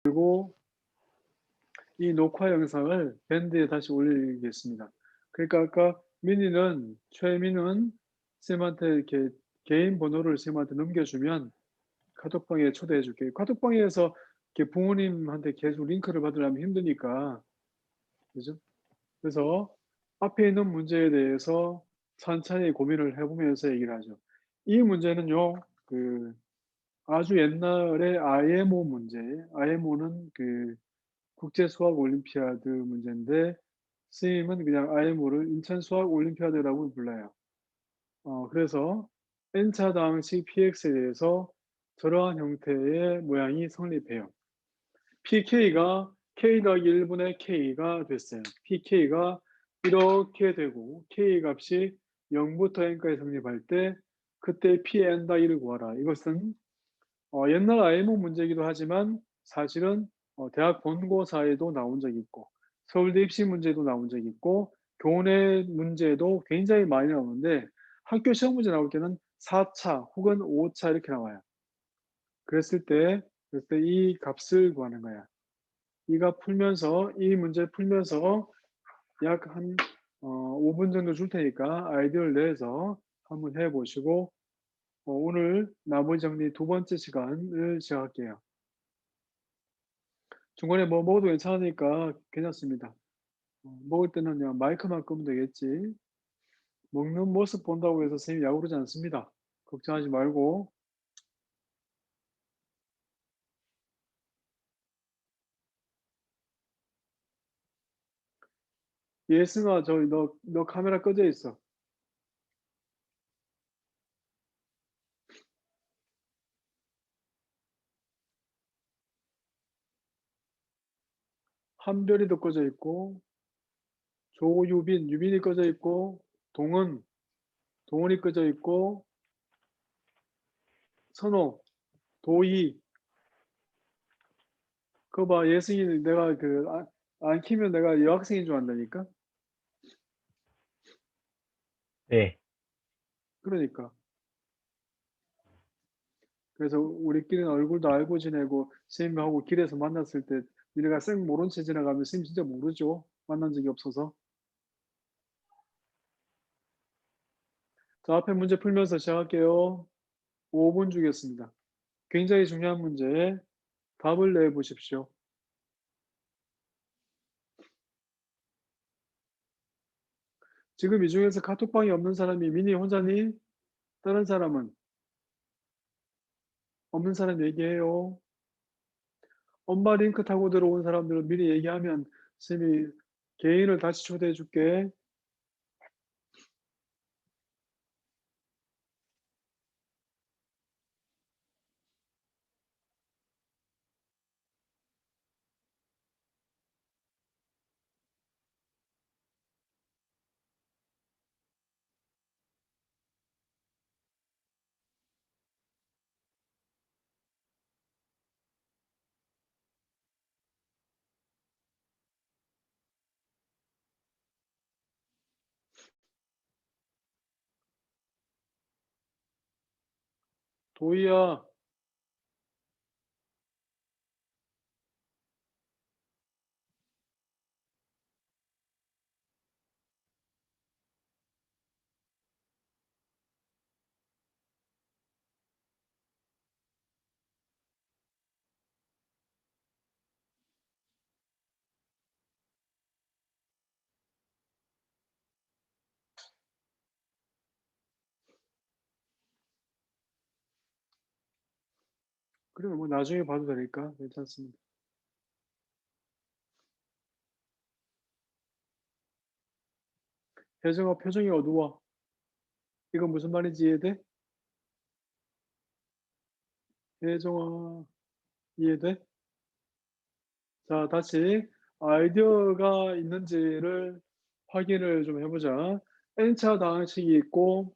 그리고 이 녹화 영상을 밴드에 다시 올리겠습니다. 그러니까 아까 최민은 쌤한테 이렇게 개인 번호를 쌤한테 넘겨주면 카톡방에 초대해 줄게요. 카톡방에서 이렇게 부모님한테 계속 링크를 받으려면 힘드니까. 그죠? 그래서 앞에 있는 문제에 대해서 천천히 고민을 해 보면서 얘기를 하죠. 이 문제는요. 아주 옛날에 IMO 문제예요. IMO는 국제 수학 올림피아드 문제인데 선생님은 그냥 IMO를 인천 수학 올림피아드라고 불러요. 그래서 N차당식 PX에 대해서 저러한 형태의 모양이 성립해요. PK가 K 더하기 1분의 K가 됐어요. PK가 이렇게 되고 K 값이 0부터 n까지 성립할 때 그때 Pn 더하기 1을 구하라. 이것은 옛날 IMO 문제이기도 하지만 사실은 대학 본고사에도 나온 적이 있고 서울대 입시 문제도 나온 적이 있고 교내 문제도 굉장히 많이 나오는데 학교 시험 문제 나올 때는 4차 혹은 5차 이렇게 나와요. 그랬을 때 이 값을 구하는 거야. 이 문제 풀면서 약 한 5분 정도 줄 테니까 아이디어를 내서 한번 해 보시고 오늘 나머지 정리 두 번째 시간을 시작할게요. 중간에 뭐 먹어도 괜찮으니까 괜찮습니다. 먹을 때는 그냥 마이크만 끄면 되겠지. 먹는 모습 본다고 해서 선생님이 야구르지 않습니다. 걱정하지 말고. 예승아, 저기 너 카메라 꺼져 있어. 한별이도 꺼져 있고, 유빈이 꺼져 있고, 동은이 꺼져 있고, 선호, 도희. 그거 봐, 예승이 내가 안 키면 내가 여학생인 줄 안다니까? 네. 그러니까. 그래서 우리끼리는 얼굴도 알고 지내고 선생님하고 길에서 만났을 때 니네가 쌩 모른 채 지나가면 선생님 진짜 모르죠. 만난 적이 없어서. 자, 앞에 문제 풀면서 시작할게요. 5분 주겠습니다. 굉장히 중요한 문제 답을 내보십시오. 지금 이 중에서 카톡방이 없는 사람이 미니 혼자니? 다른 사람은? 없는 사람 얘기해요. 엄마 링크 타고 들어온 사람들은 미리 얘기하면 선생님이 개인을 다시 초대해 줄게. 도희야, 그러면 뭐 나중에 봐도 되니까 괜찮습니다. 혜정아, 표정이 어두워. 이건 무슨 말인지 이해돼? 혜정아, 이해돼? 자, 다시 아이디어가 있는지를 확인을 좀 해보자. N차 방식이 있고,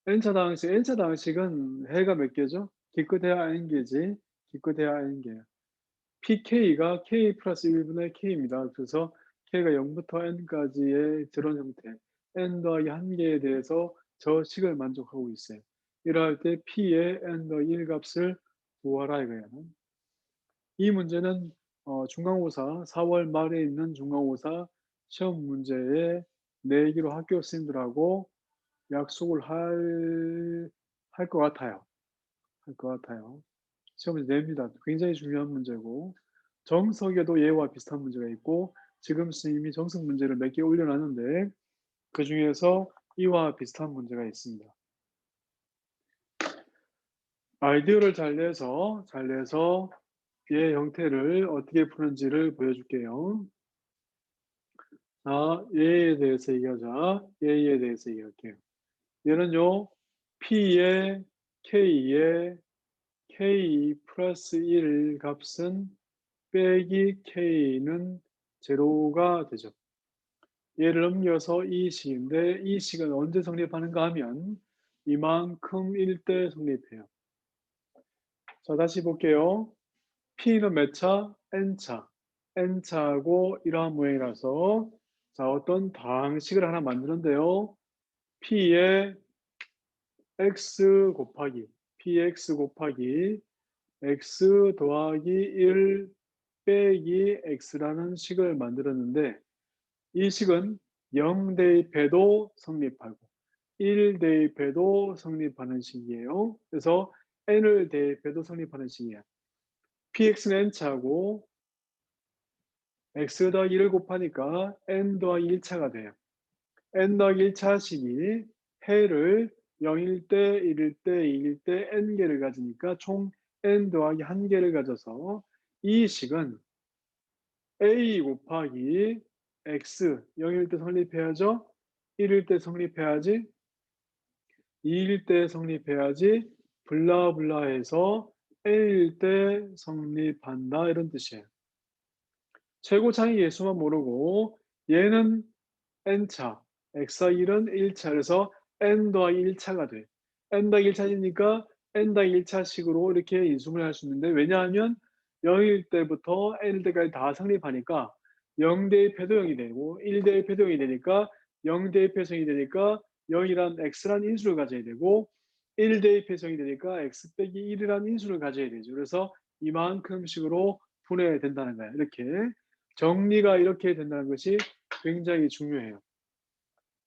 N차 방식은 해가 몇 개죠? 기껏해야 N개지. 기껏해야 N개야. PK가 K 플러스 1분의 K입니다. 그래서 K가 0부터 N까지의 저런 형태, N 더하기 1개에 대해서 저 식을 만족하고 있어요. 이럴 때 P의 N 더하기 1 값을 구하라 이거예요. 이 문제는 중간고사 4월 말에 있는 중간고사 시험 문제에 내기로 학교 선생님들하고 약속을 할 것 같아요. 할 것 같아요. 시험에서 냅니다. 굉장히 중요한 문제고 정석에도 얘와 비슷한 문제가 있고 지금 선생님이 정석 문제를 몇 개 올려놨는데 그중에서 이와 비슷한 문제가 있습니다. 아이디어를 잘 내서 얘 형태를 어떻게 푸는지를 보여줄게요. 자, 얘에 대해서 얘기하자. 얘에 대해서 얘기할게요. 얘는요, P의 K의 K 플러스 1 값은 빼기 K는 제로가 되죠. 얘를 넘겨서 이 식인데 이 식은 언제 성립하는가 하면 이만큼일 때 성립해요. 자, 다시 볼게요. P는 몇 차? N차. N차하고 이러한 모양이라서 자, 어떤 방식을 하나 만드는데요. P의 X 곱하기 Px 곱하기 X 더하기 1 빼기 X라는 식을 만들었는데 이 식은 0 대입해도 성립하고 1 대입해도 성립하는 식이에요. 그래서 n을 대입해도 성립하는 식이야. px는 n차고 x 더하기 1을 곱하니까 n 더하기 1차가 돼요. n 더하기 1차식이 해를 0일 때, 1일 때, 2일 때 n개를 가지니까 총 n 더하기 1개를 가져서 이 식은 a 곱하기 x 0일 때 성립해야죠. 1일 때 성립해야지. 2일 때 성립해야지. 블라블라 해서 n일 때 성립한다 이런 뜻이에요. 최고차의 예수만 모르고 얘는 n차, x와 1은 1차 그래서 n 더하기 1차가 돼. n 더하기 1차니까 n 더하기 1차식으로 이렇게 인수분해 할 수 있는데 왜냐하면 0일 때부터 n일 때까지 다 성립하니까 0 대입해도 0이 되고 1 대입해도 0이 되니까 0 대입해서 0이 되니까 0이란 x란 인수를 가져야 되고 1 대입해서 0이 되니까 x 빼기 1이란 인수를 가져야 되죠. 그래서 이만큼씩으로 분해된다는 거예요. 이렇게 정리가 이렇게 된다는 것이 굉장히 중요해요.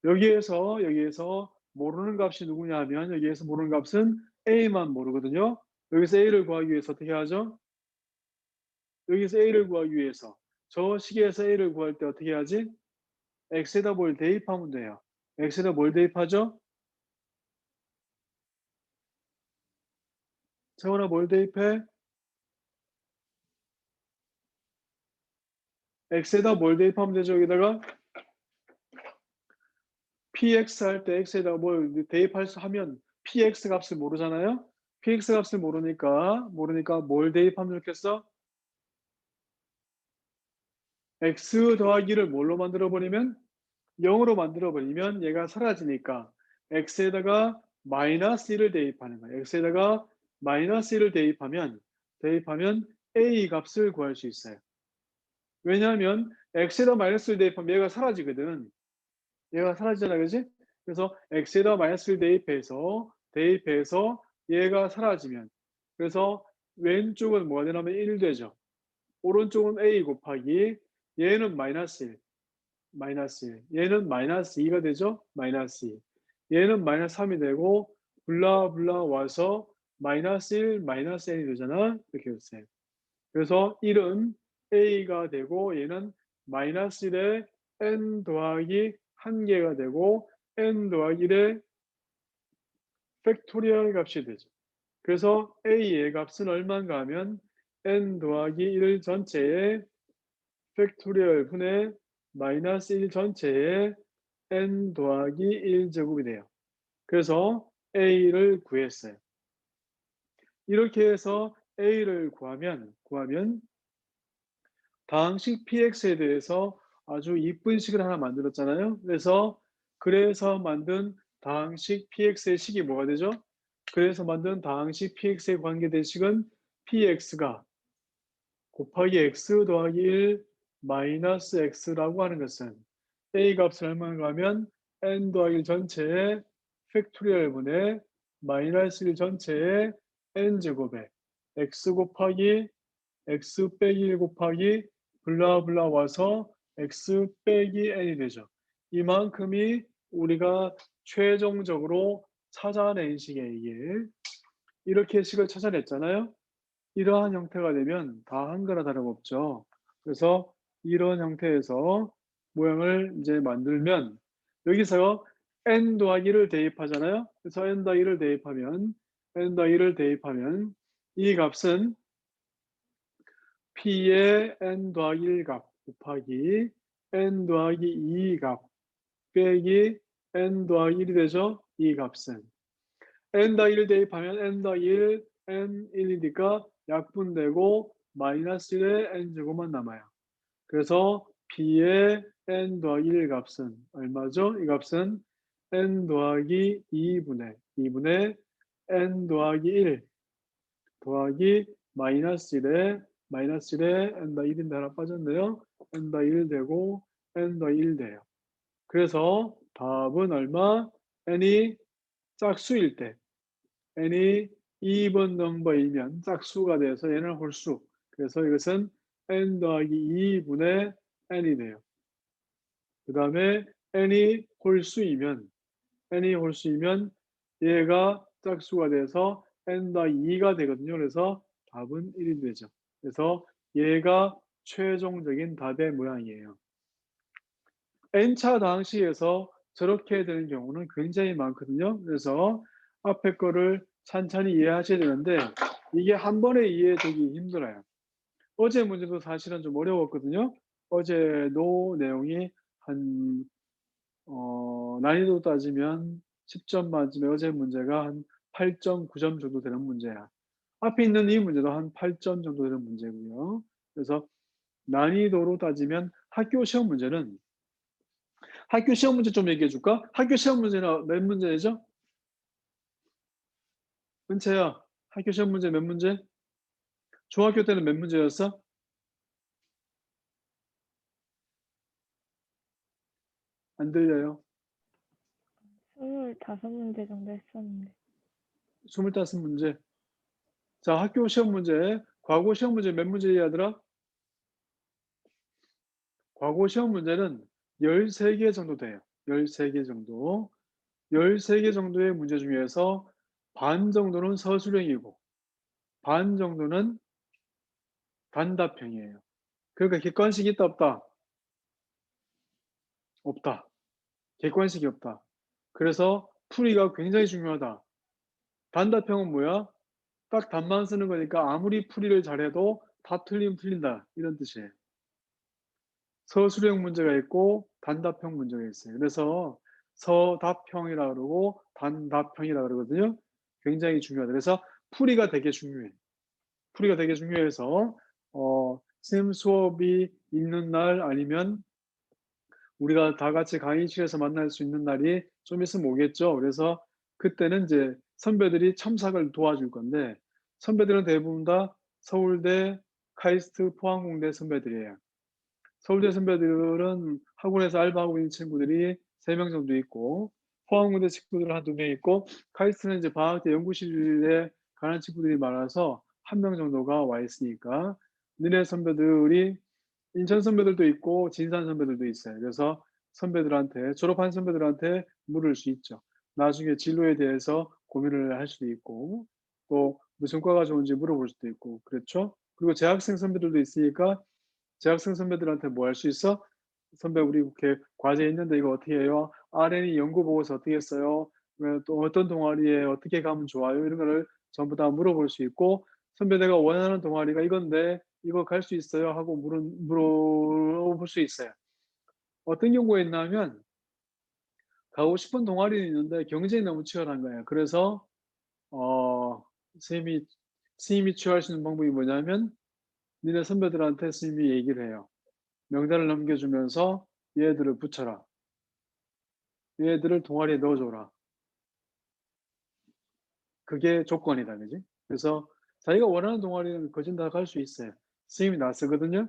여기에서 모르는 값이 누구냐 하면 여기에서 모르는 값은 A만 모르거든요. 여기서 A를 구하기 위해서 어떻게 하죠? 여기서 A를 구하기 위해서 저 식에서 A를 구할 때 어떻게 하지? X에다 뭘 대입하면 돼요. X에다 뭘 대입하죠? 재원아 뭘 대입해? X에다 뭘 대입하면 되죠? 여기다가 PX 할 때 X에다가 뭘 대입할 수 하면 PX 값을 모르잖아요? PX 값을 모르니까 뭘 대입하면 좋겠어? X 더하기를 뭘로 만들어 버리면 0으로 만들어 버리면 얘가 사라지니까 X에다가 마이너스 1을 대입하는 거예요. X에다가 마이너스 1을 대입하면 A 값을 구할 수 있어요. 왜냐하면 X에다 마이너스를 대입하면 얘가 사라지거든. 얘가 사라지잖아, 그지? 그래서 x에다 마이너스를 대입해서 얘가 사라지면 그래서 왼쪽은 뭐가 되냐면 1 되죠. 오른쪽은 a 곱하기 얘는 마이너스 1, 얘는 마이너스 2가 되죠. 마이너스 2. 얘는 마이너스 3이 되고 블라블라 와서 마이너스 1, 마이너스 n이 되잖아. 이렇게 됐어요. 그래서 1은 a가 되고 얘는 마이너스 1에 n 더하기 1개가 되고 n 더하기 1의 팩토리얼 값이 되죠. 그래서 a의 값은 얼마인가 하면 n 더하기 1 전체의 팩토리얼 분의 마이너스 1 전체의 n 더하기 1 제곱이 돼요. 그래서 a를 구했어요. 이렇게 해서 a를 구하면 다항식 px에 대해서 아주 이쁜 식을 하나 만들었잖아요. 그래서 만든 다항식 px의 식이 뭐가 되죠? 그래서 만든 다항식 px에 관계된 식은 px가 곱하기 x 더하기 1 마이너스 x라고 하는 것은 a 값을 얼마인가 하면 n 더하기 1 전체의 팩토리얼 분의 마이너스 1 전체의 n제곱에 x 곱하기 x 빼기 1 곱하기 블라블라 와서 x 빼기 n이 되죠. 이만큼이 우리가 최종적으로 찾아낸 식이에요, 이게. 이렇게 식을 찾아냈잖아요. 이러한 형태가 되면 다 한 거나 다름없죠. 그래서 이런 형태에서 모양을 이제 만들면 여기서 n 더하기 1을 대입하잖아요. 그래서 n 더하기 1을 대입하면 이 값은 p의 n 더하기 1 값 곱하기 n 더하기 2 값 빼기 n 더하기 1이 되죠. 이 값은 n 더하기 1 대입하면 n 더하기 1, n 1이니까 약분되고 마이너스 1에 n 제곱만 남아요. 그래서 b의 n 더하기 1 값은 얼마죠? 이 값은 n 더하기 2분의 n 더하기 1 더하기 마이너스 1에 n 더하기 1인데 하나 빠졌네요. n 더하기 1 되고 n 더하기 1 돼요. 그래서 답은 얼마? n이 짝수일 때 n이 2번 넘버이면 짝수가 돼서 얘는 홀수. 그래서 이것은 n 더하기 2분의 n이 돼요. 그 다음에 n이 홀수이면 얘가 짝수가 돼서 n 더하기 2가 되거든요. 그래서 답은 1이 되죠. 그래서 얘가 최종적인 답의 모양이에요. n차 다항식에서 저렇게 되는 경우는 굉장히 많거든요. 그래서 앞에 거를 찬찬히 이해하셔야 되는데 이게 한 번에 이해되기 힘들어요. 어제 문제도 사실은 좀 어려웠거든요. 어제도 내용이 한 난이도 따지면 10점 만점에 어제 문제가 한 8.9점 정도 되는 문제야. 앞에 있는 이 문제도 한 8점 정도 되는 문제고요. 그래서 난이도로 따지면 학교 시험 문제는 학교 시험 문제 좀 얘기해 줄까? 학교 시험 문제는 몇 문제죠? 은채야, 학교 시험 문제 몇 문제? 중학교 때는 몇 문제였어? 안 들려요. 25문제 정도 했었는데. 25문제. 자, 학교 시험 문제, 과거 시험 문제 몇 문제 이해하더라? 과거 시험 문제는 13개 정도 돼요. 13개 정도. 13개 정도의 문제 중에서 반 정도는 서술형이고 반 정도는 단답형이에요. 그러니까 객관식이 있다 없다? 없다. 객관식이 없다. 그래서 풀이가 굉장히 중요하다. 단답형은 뭐야? 딱 답만 쓰는 거니까 아무리 풀이를 잘해도 다 틀리면 틀린다. 이런 뜻이에요. 서술형 문제가 있고 단답형 문제가 있어요. 그래서 서답형이라 그러고 단답형이라 그러거든요. 굉장히 중요하다. 그래서 풀이가 되게 중요해. 풀이가 되게 중요해서 선생님 수업이 있는 날 아니면 우리가 다 같이 강의실에서 만날 수 있는 날이 좀 있으면 오겠죠. 그래서 그때는 이제 선배들이 첨삭을 도와줄 건데 선배들은 대부분 다 서울대, 카이스트, 포항공대 선배들이에요. 서울대 선배들은 학원에서 알바하고 있는 친구들이 3명 정도 있고 포항공대 친구들은 한두 명 있고 카이스트는 이제 방학 때 연구실에 가는 친구들이 많아서 1명 정도가 와 있으니까 너네 선배들이 인천 선배들도 있고 진산 선배들도 있어요. 그래서 선배들한테 졸업한 선배들한테 물을 수 있죠. 나중에 진로에 대해서 고민을 할 수도 있고 또 무슨 과가 좋은지 물어볼 수도 있고 그렇죠. 그리고 재학생 선배들도 있으니까 재학생 선배들한테 뭐 할 수 있어? 선배 우리 이렇게 과제 있는데 이거 어떻게 해요? RN이 연구 보고서 어떻게 써요? 또 어떤 동아리에 어떻게 가면 좋아요? 이런 거를 전부 다 물어볼 수 있고 선배 내가 원하는 동아리가 이건데 이거 갈 수 있어요? 하고 물어볼 수 있어요. 어떤 경우가 있냐면 가고 싶은 동아리는 있는데 경쟁이 너무 치열한 거예요. 그래서 어 선생님이 취할 수 있는 방법이 뭐냐면 니네 선배들한테 선생님이 얘기를 해요. 명단을 넘겨주면서 얘들을 붙여라. 얘들을 동아리에 넣어줘라. 그게 조건이다. 그지? 그래서 자기가 원하는 동아리는 거진 다 갈 수 있어요. 선생님이 나서거든요.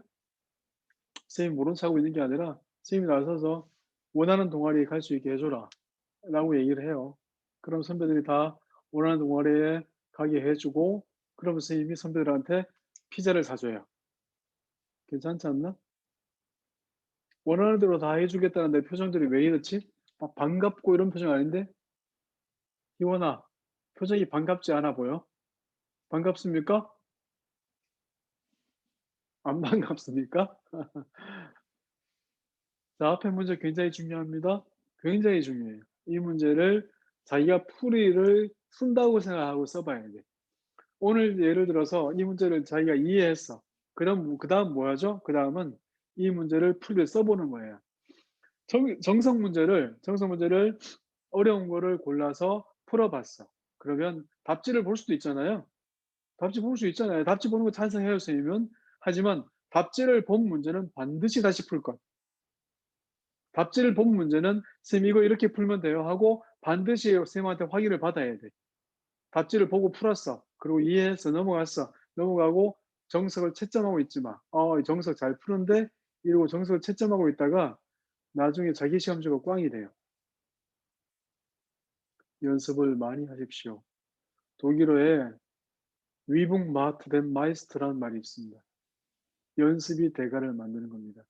선생님이 모른 척 하고 있는 게 아니라 선생님이 나서서 원하는 동아리에 갈 수 있게 해줘라. 라고 얘기를 해요. 그럼 선배들이 다 원하는 동아리에 가게 해주고 그럼 선생님이 선배들한테 피자를 사줘요. 괜찮지 않나? 원하는 대로 다 해주겠다는 내 표정들이 왜 이렇지? 막 반갑고 이런 표정 아닌데? 희원아, 표정이 반갑지 않아 보여? 반갑습니까? 안 반갑습니까? 자, 앞에 문제 굉장히 중요합니다. 굉장히 중요해요. 이 문제를 자기가 풀이를 쓴다고 생각하고 써봐야 돼. 오늘 예를 들어서 이 문제를 자기가 이해했어. 그럼 그다음 뭐 하죠? 그다음은 이 문제를 풀이를 써보는 거예요. 정석 문제를 어려운 거를 골라서 풀어봤어. 그러면 답지를 볼 수도 있잖아요. 답지 볼 수 있잖아요. 답지 보는 거 찬성해요, 선생님은. 하지만 답지를 본 문제는 반드시 다시 풀 것. 답지를 본 문제는 "쌤 이거 이렇게 풀면 돼요." 하고 반드시 선생님한테 확인을 받아야 돼. 답지를 보고 풀었어. 그리고 이해했어. 넘어갔어. 넘어가고 정석을 채점하고 있지 마. 정석 잘 푸는데?" 이러고 정석을 채점하고 있다가 나중에 자기 시험 치고 꽝이 돼요. 연습을 많이 하십시오. 독일어에 Übung macht den Meister라는 말이 있습니다. 연습이 대가를 만드는 겁니다.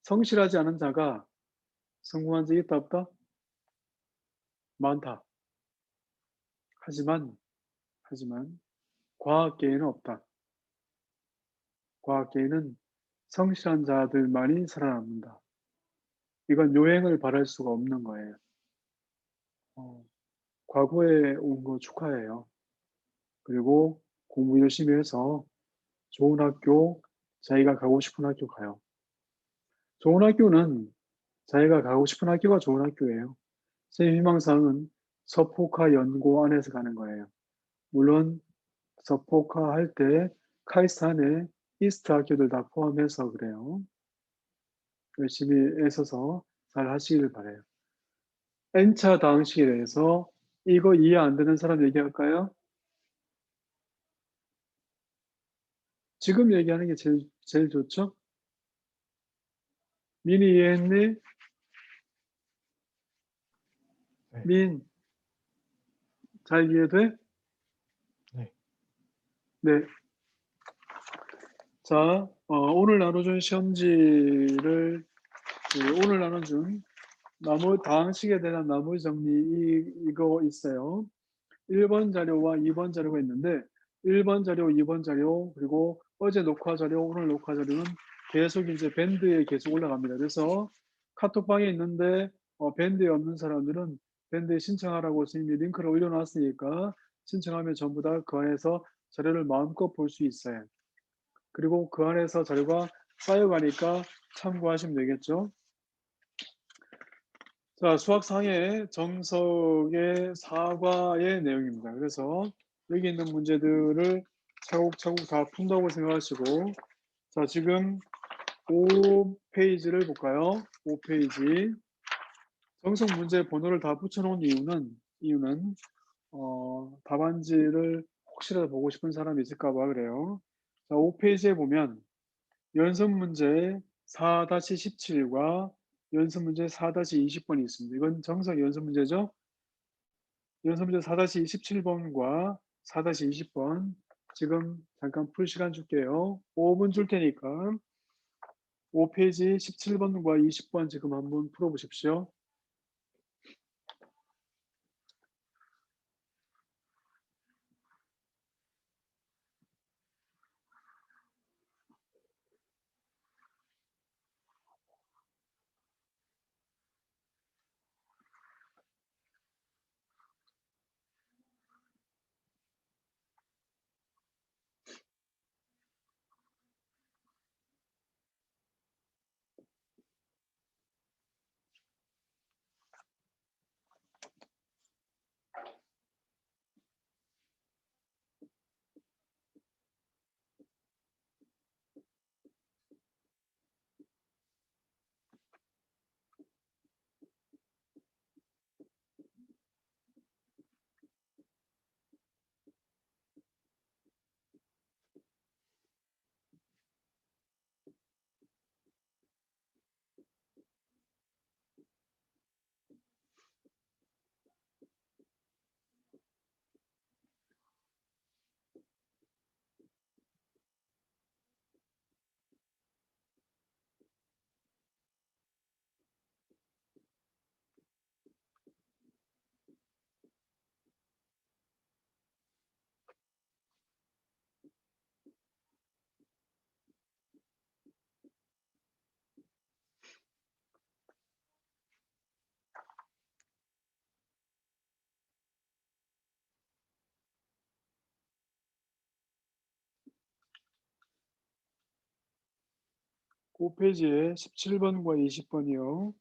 성실하지 않은 자가 성공한 적이 있다 없다? 많다. 하지만 과학계에는 없다. 과학계에는 성실한 자들만이 살아남는다. 이건 요행을 바랄 수가 없는 거예요. 어, 과거에 온 거 축하해요. 그리고 공부 열심히 해서 좋은 학교, 자기가 가고 싶은 학교 가요. 좋은 학교는 자기가 가고 싶은 학교가 좋은 학교예요. 제 희망사항은 서포카 연고 안에서 가는 거예요. 물론 서포카 할 때 카이스트 안에 이스트 학교들 다 포함해서 그래요. 열심히 애써서 잘 하시길 바라요. N차 다항식에 대해서 이거 이해 안 되는 사람 얘기할까요? 지금 얘기하는 게 제일 좋죠? 민이 이해했니? 네. 민, 잘 이해돼? 네. 네. 자, 오늘 나눠준 시험지를 오늘 나눠준 다항식에 대한 나머지 정리 이거 있어요. 1번 자료와 2번 자료가 있는데 1번 자료, 2번 자료 그리고 어제 녹화 자료, 오늘 녹화 자료는 계속 이제 밴드에 계속 올라갑니다. 그래서 카톡방에 있는데 밴드에 없는 사람들은 밴드에 신청하라고 선생님이 링크를 올려놨으니까 신청하면 전부 다 그 안에서 자료를 마음껏 볼 수 있어요. 그리고 그 안에서 자료가 쌓여가니까 참고하시면 되겠죠. 자, 수학상의 정석의 사과의 내용입니다. 그래서 여기 있는 문제들을 차곡차곡 다 푼다고 생각하시고, 자, 지금 5페이지를 볼까요? 5페이지. 정석 문제 번호를 다 붙여놓은 이유는 답안지를 혹시라도 보고 싶은 사람이 있을까봐 그래요. 자, 5페이지에 보면 연습 문제 4-17과 연습 문제 4-20번이 있습니다. 이건 정석 연습 문제죠. 연습 문제 4-27번과 4-20번 지금 잠깐 풀 시간 줄게요. 5분 줄 테니까 5페이지 17번과 20번 지금 한번 풀어보십시오. 5페이지에 17번과 20번이요.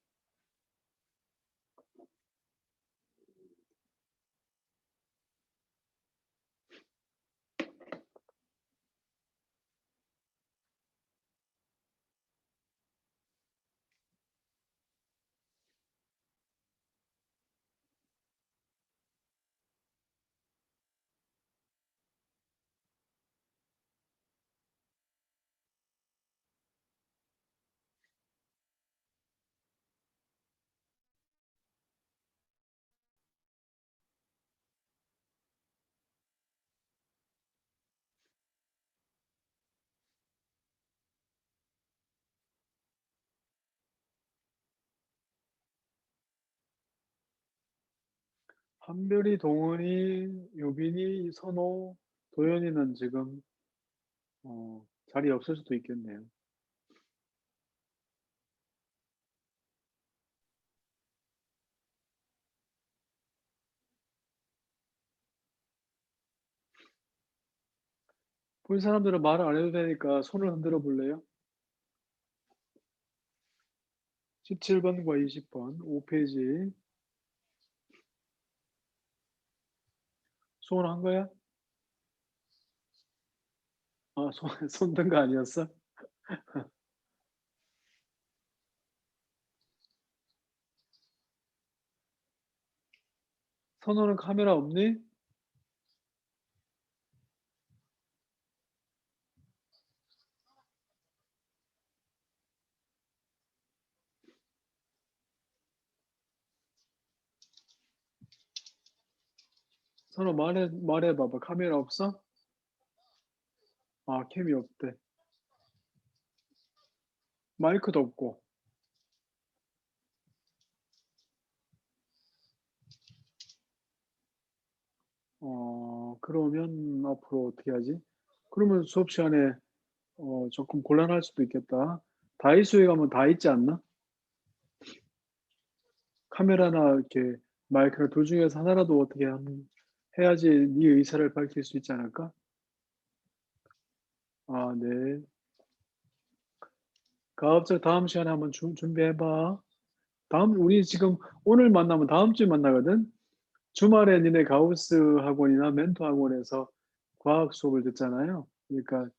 한별이, 동원이, 요빈이, 선호, 도현이는 지금 자리 없을 수도 있겠네요. 본 사람들은 말을 안 해도 되니까 손을 흔들어 볼래요? 17번과 20번 5페이지 손한 거야? 아, 손든 거 아니었어? 선호는 카메라 없니? 선호 말해봐봐. 카메라 없어? 아, 캠이 없대. 마이크도 없고. 그러면 앞으로 어떻게 하지? 그러면 수업 시간에 조금 곤란할 수도 있겠다. 다이소에 가면 다 있지 않나? 카메라나 이렇게 마이크나 둘 중에서 하나라도 어떻게 해야지 네 의사를 밝힐 수 있지 않을까? 아, 네. 가급적 다음 시간에 한번 준비해봐. 우리 지금 오늘 만나면 다음 주에 만나거든? 주말에 니네 가우스 학원이나 멘토 학원에서 과학 수업을 듣잖아요. 그러니까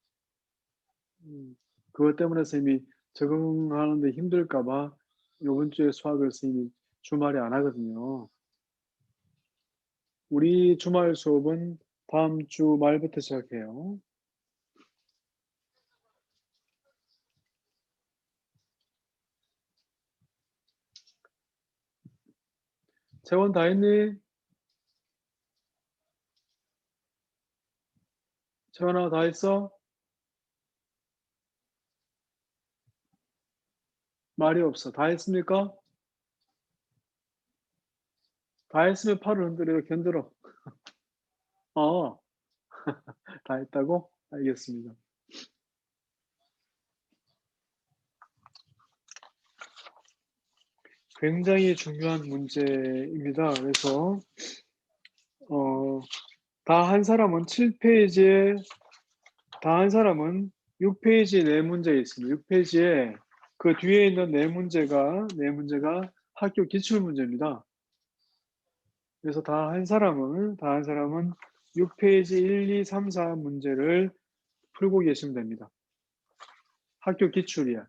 그것 때문에 선생님이 적응하는데 힘들까 봐 이번 주에 수학을 선생님이 주말에 안 하거든요. 우리 주말 수업은 다음 주 말부터 시작해요. 재원 다 했니? 재원아 다 했어? 말이 없어. 다 했습니까? 다 했으면 팔을 흔들어 견들어. 어, 다 했다고? 알겠습니다. 굉장히 중요한 문제입니다. 그래서 다 한 사람은 7페이지에 다 한 사람은 6페이지 네 문제 있습니다. 6페이지에 그 뒤에 있는 네 문제가 학교 기출 문제입니다. 그래서 다 한 사람은 6페이지 1, 2, 3, 4 문제를 풀고 계시면 됩니다. 학교 기출이야.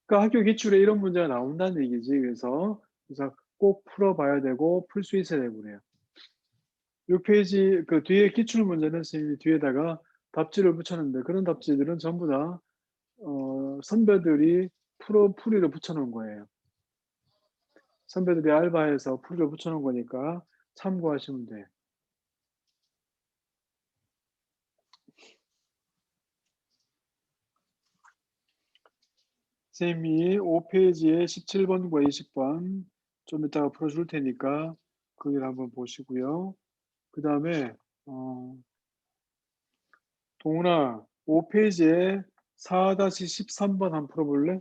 그러니까 학교 기출에 이런 문제가 나온다는 얘기지. 그래서 꼭 풀어봐야 되고 풀 수 있어야 되고 그래요. 6페이지 그 뒤에 기출 문제는 선생님이 뒤에다가 답지를 붙였는데 그런 답지들은 전부 다 선배들이 풀이를 붙여놓은 거예요. 선배들이 알바해서 풀이를 붙여놓은 거니까 참고하시면 돼요. 선생님이 5페이지에 17번과 20번 좀 이따가 풀어줄 테니까 거기를 한번 보시고요. 그 다음에 동훈아 5페이지에 4-13번 한번 풀어볼래?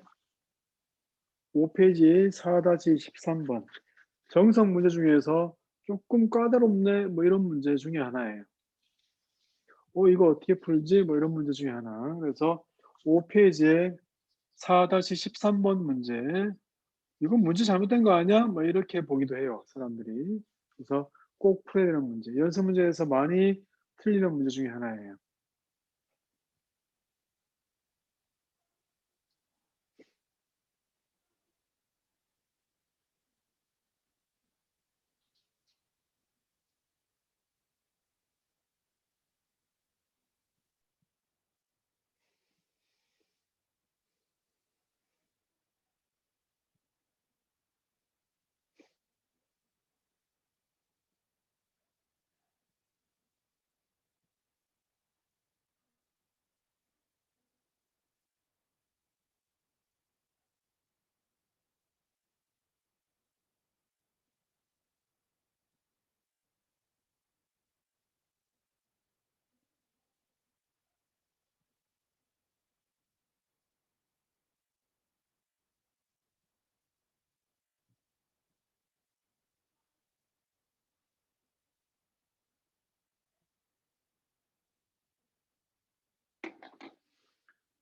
5페이지 4-13번 정석 문제 중에서 조금 까다롭네 뭐 이런 문제 중에 하나예요. 이거 어떻게 풀지? 뭐 이런 문제 중에 하나. 그래서 5페이지에 4-13번 문제. 이건 문제 잘못된 거 아니야? 뭐 이렇게 보기도 해요, 사람들이. 그래서 꼭 풀어야 되는 문제. 연습 문제에서 많이 틀리는 문제 중에 하나예요.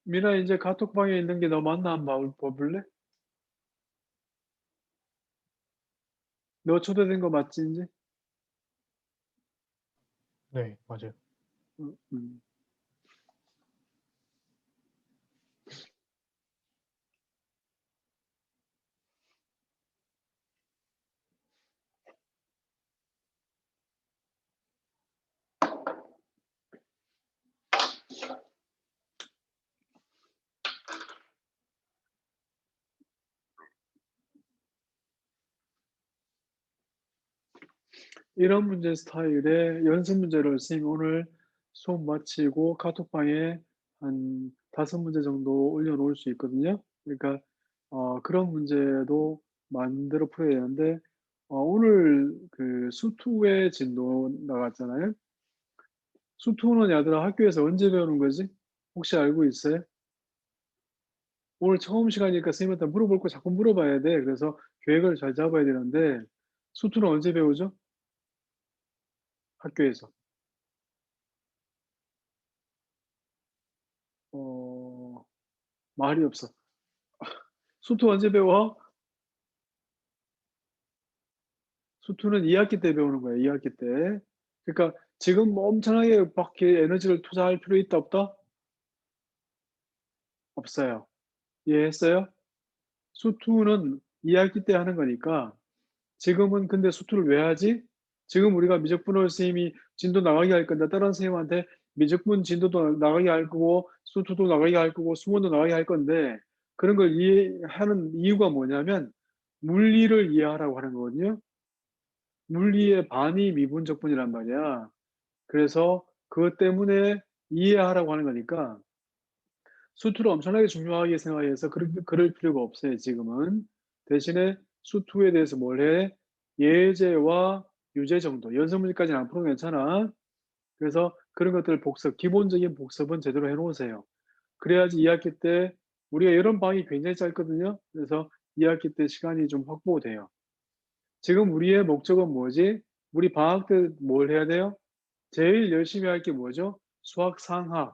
미나 이제 카톡방에 있는 게 너 맞나 한번 봐볼래? 너 초대된 거 맞지 이제? 네, 맞아요. 응, 응. 이런 문제 스타일의 연습 문제를 선생님이 오늘 수업 마치고 카톡방에 한 5문제 정도 올려놓을 수 있거든요. 그러니까 그런 문제도 만들어 풀어야 되는데 오늘 그 수투의 진도 나갔잖아요. 수투는 얘들아 학교에서 언제 배우는 거지? 혹시 알고 있어요? 오늘 처음 시간이니까 선생님한테 물어볼 거 자꾸 물어봐야 돼. 그래서 계획을 잘 잡아야 되는데 수투는 언제 배우죠? 학교에서. 어, 말이 없어. 수투 언제 배워? 수투는 2학기 때 배우는 거야, 2학기 때. 그러니까 지금 뭐 엄청나게 막 이렇게 에너지를 투자할 필요 있다, 없다? 없어요. 이해했어요? 수투는 2학기 때 하는 거니까 지금은 근데 수투를 왜 하지? 지금 우리가 미적분을 선생님이 진도 나가게 할 건데 다른 선생님한테 미적분 진도도 나가게 할 거고 수투도 나가게 할 거고 수원도 나가게 할 건데 그런 걸 이해하는 이유가 뭐냐면 물리를 이해하라고 하는 거거든요. 물리의 반이 미분적분이란 말이야. 그래서 그것 때문에 이해하라고 하는 거니까 수투를 엄청나게 중요하게 생각해서 그럴 필요가 없어요, 지금은. 대신에 수투에 대해서 뭘 해? 예제와 유제 정도. 연습 문제까지는 안 풀어도 괜찮아. 그래서 그런 것들 복습, 기본적인 복습은 제대로 해 놓으세요. 그래야지 2학기 때 우리가 여름 방학이 굉장히 짧거든요. 그래서 2학기 때 시간이 좀 확보돼요. 지금 우리의 목적은 뭐지? 우리 방학 때 뭘 해야 돼요? 제일 열심히 할 게 뭐죠? 수학 상하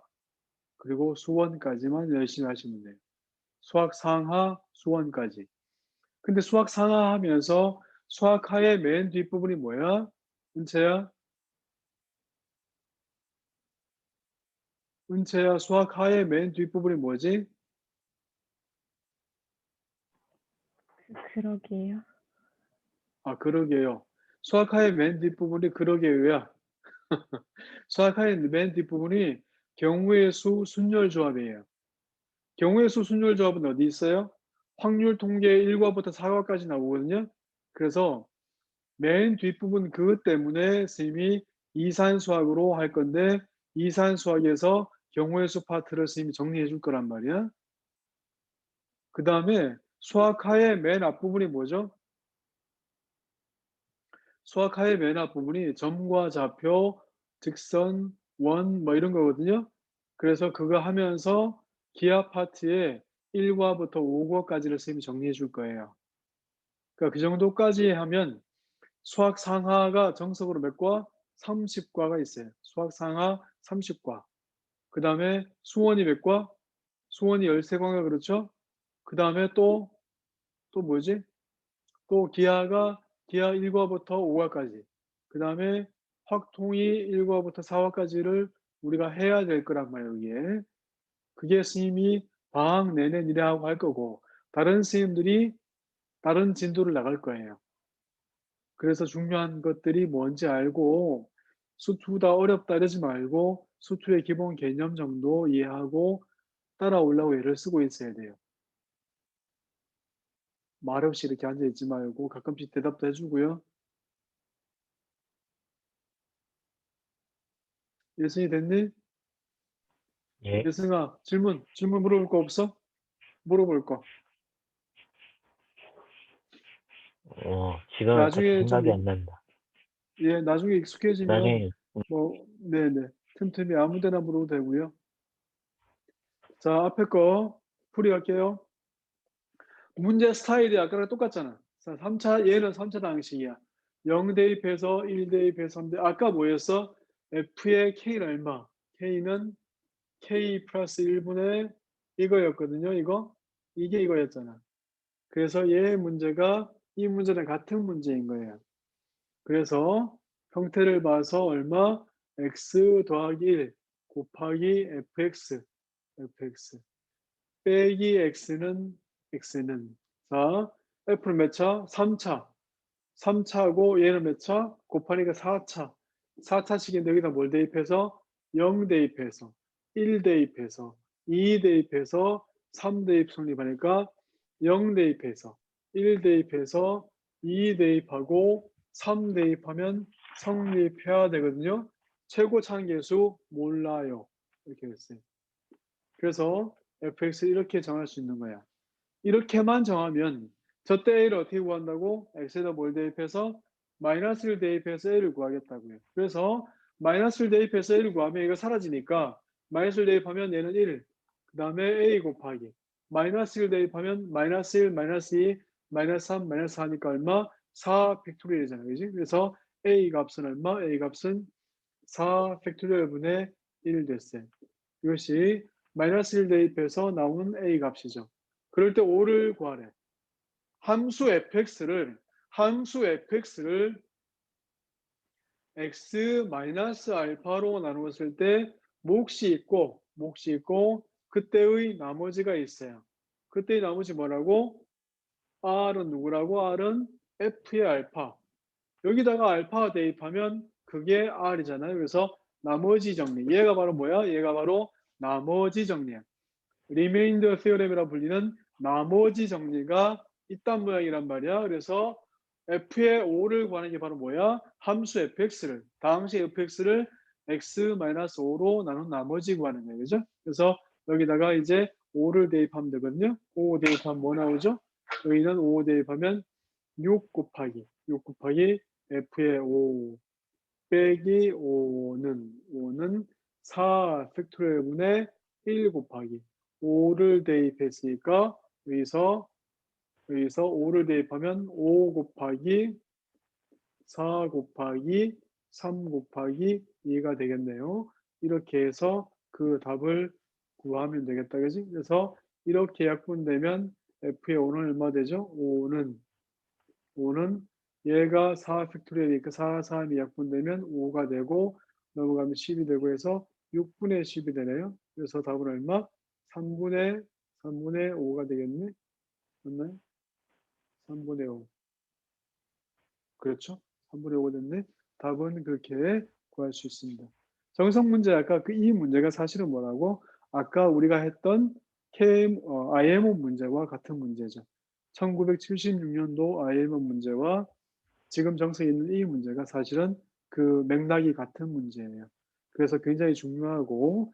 그리고 수원까지만 열심히 하시면 돼요. 수학 상하, 수원까지. 근데 수학 상하 하면서 수학 하의 맨 뒷부분이 뭐야? 은채야? 은채야, 수학 하의 맨 뒷부분이 뭐지? 그러게요. 아, 그러게요. 수학 하의 맨 뒷부분이 그러게요야. 수학 하의 맨 뒷부분이 경우의 수 순열 조합이에요. 경우의 수 순열 조합은 어디 있어요? 확률 통계 1과부터 4과까지 나오거든요. 그래서 맨 뒷부분 그것 때문에 선생님이 이산수학으로 할 건데 이산수학에서 경우의 수 파트를 선생님이 정리해 줄 거란 말이야. 그 다음에 수학하의 맨 앞부분이 뭐죠? 수학하의 맨 앞부분이 점과 좌표, 직선, 원 뭐 이런 거거든요. 그래서 그거 하면서 기하 파트에 1과부터 5과까지를 선생님이 정리해 줄 거예요. 그러니까 그 정도까지 하면 수학 상하가 정석으로 몇 과? 30과가 있어요. 수학 상하 30과. 그다음에 수원이 몇 과? 수원이 13과가 그렇죠? 그 다음에 또 뭐지? 또 기하 1과부터 5과까지. 그 다음에 확통이 1과부터 4과까지를 우리가 해야 될 거란 말이에요, 여기에. 그게 스님이 방학 내내 일하고 할 거고, 다른 스님들이 다른 진도를 나갈 거예요. 그래서 중요한 것들이 뭔지 알고, 수투다 어렵다 이러지 말고, 수투의 기본 개념 정도 이해하고 따라오려고 애를 쓰고 있어야 돼요. 말없이 이렇게 앉아있지 말고 가끔씩 대답도 해주고요. 예승이 됐니? 예. 예승아, 질문 물어볼 거 없어? 물어볼 거. 지금은 딱 나중에 좀, 생각이 안 난다. 예, 나중에 익숙해지면, 나중에, 네네. 틈틈이 아무 데나 물어도 되고요. 자, 앞에 거 풀이할게요. 문제 스타일이 아까랑 똑같잖아. 자, 3차, 얘는 3차 방식이야. 0 대입해서 1 대입해서 3 대. 아까 뭐였어? F의 K는 얼마? K는 K 플러스 1분의 이거였거든요. 이게 이거였잖아. 그래서 얘 문제가 이 문제랑 같은 문제인 거예요. 그래서 형태를 봐서 얼마? x 더하기 1 곱하기 fx 빼기 x는 자 f는 몇 차? 3차 3차고 얘는 몇 차? 곱하니까 4차 4차씩인데 여기다 뭘 대입해서 0 대입해서 1 대입해서 2 대입해서 3 대입 성립하니까 0 대입해서 1 대입해서 2 대입하고 3 대입하면 성립해야 되거든요. 최고 차항계수 몰라요. 이렇게 됐어요. 그래서 fx 이렇게 정할 수 있는 거야. 이렇게만 정하면 저 때 a를 어떻게 구한다고? x에다 뭘 대입해서? 마이너스를 대입해서 a를 구하겠다고요. 그래서 마이너스를 대입해서 a를 구하면 이거 사라지니까 마이너스를 대입하면 얘는 1, 그 다음에 a 곱하기 마이너스를 대입하면 마이너스 1, 마이너스 2, 마이너스 3, 마이너스 4니까 얼마? 4 팩토리얼이잖아요. 그지? 그래서 a 값은 얼마? a 값은 4 팩토리얼 분의 1 됐어요. 이것이 마이너스 1 대입해서 나오는 a 값이죠. 그럴 때 5를 구하래. 함수 fx를 x 마이너스 알파로 나누었을 때 몫이 있고 그때의 나머지가 있어요. 그때의 나머지 뭐라고? r은 누구라고? r은 f의 알파. 여기다가 알파 대입하면 그게 r이잖아요. 그래서 나머지 정리. 얘가 바로 뭐야? 얘가 바로 나머지 정리야. 리메인더 theorem이라 불리는 나머지 정리가 있단 모양이란 말이야. 그래서 f의 5를 구하는 게 바로 뭐야? 함수 fx를 당시 fx를 x-5로 나눈 나머지 구하는 거예요. 그죠? 그래서 여기다가 이제 5를 대입하면 되거든요. 5 대입하면 뭐 나오죠? 여기는 5 대입하면 6 곱하기 f의 5 빼기 5는 4 팩토리얼 분의 1 곱하기 5를 대입했으니까 여기서 5를 대입하면 5 곱하기 4 곱하기 3 곱하기 2가 되겠네요. 이렇게 해서 그 답을 구하면 되겠다. 그지? 그래서 이렇게 약분되면 f의 5는 얼마 되죠? 5는 얘가 4 팩토리얼이니까 4, 3이 약분되면 5가 되고 넘어가면 10이 되고 해서 6분의 10이 되네요. 그래서 답은 얼마? 3분의 5가 되겠네. 맞나요? 3분의 5. 그렇죠? 3분의 5가 됐네. 답은 그렇게 구할 수 있습니다. 정석 문제 아까 이 문제가 사실은 뭐라고? 아까 우리가 했던 IMO 문제와 같은 문제죠. 1976년도 IMO 문제와 지금 정석에 있는 이 문제가 사실은 그 맥락이 같은 문제예요. 그래서 굉장히 중요하고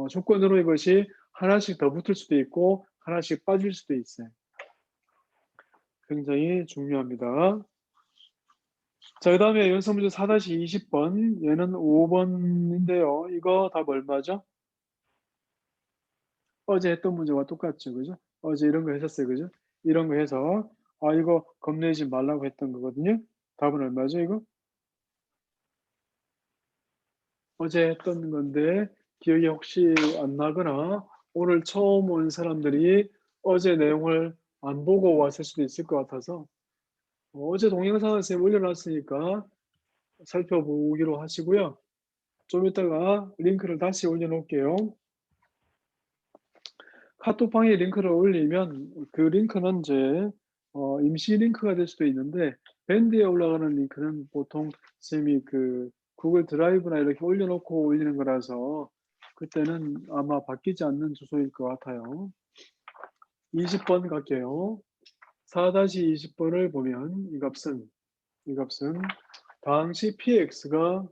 조건으로 이것이 하나씩 더 붙을 수도 있고 하나씩 빠질 수도 있어요. 굉장히 중요합니다. 자, 그 다음에 연습 문제 4-20번 얘는 5번인데요. 이거 답 얼마죠? 어제 했던 문제와 똑같죠. 그죠? 어제 이런 거 했었어요. 그죠? 이런 거 해서 이거 겁내지 말라고 했던 거거든요. 답은 얼마죠 이거? 어제 했던 건데 기억이 혹시 안 나거나 오늘 처음 온 사람들이 어제 내용을 안 보고 왔을 수도 있을 것 같아서 어제 동영상을 선생님 올려놨으니까 살펴보기로 하시고요. 좀 이따가 링크를 다시 올려놓을게요. 카톡방에 링크를 올리면 그 링크는 이제 임시 링크가 될 수도 있는데 밴드에 올라가는 링크는 보통 선생님이 그 구글 드라이브나 이렇게 올려놓고 올리는 거라서 그때는 아마 바뀌지 않는 주소일 것 같아요. 20번 갈게요. 4-20번을 보면 이 값은 당시 px가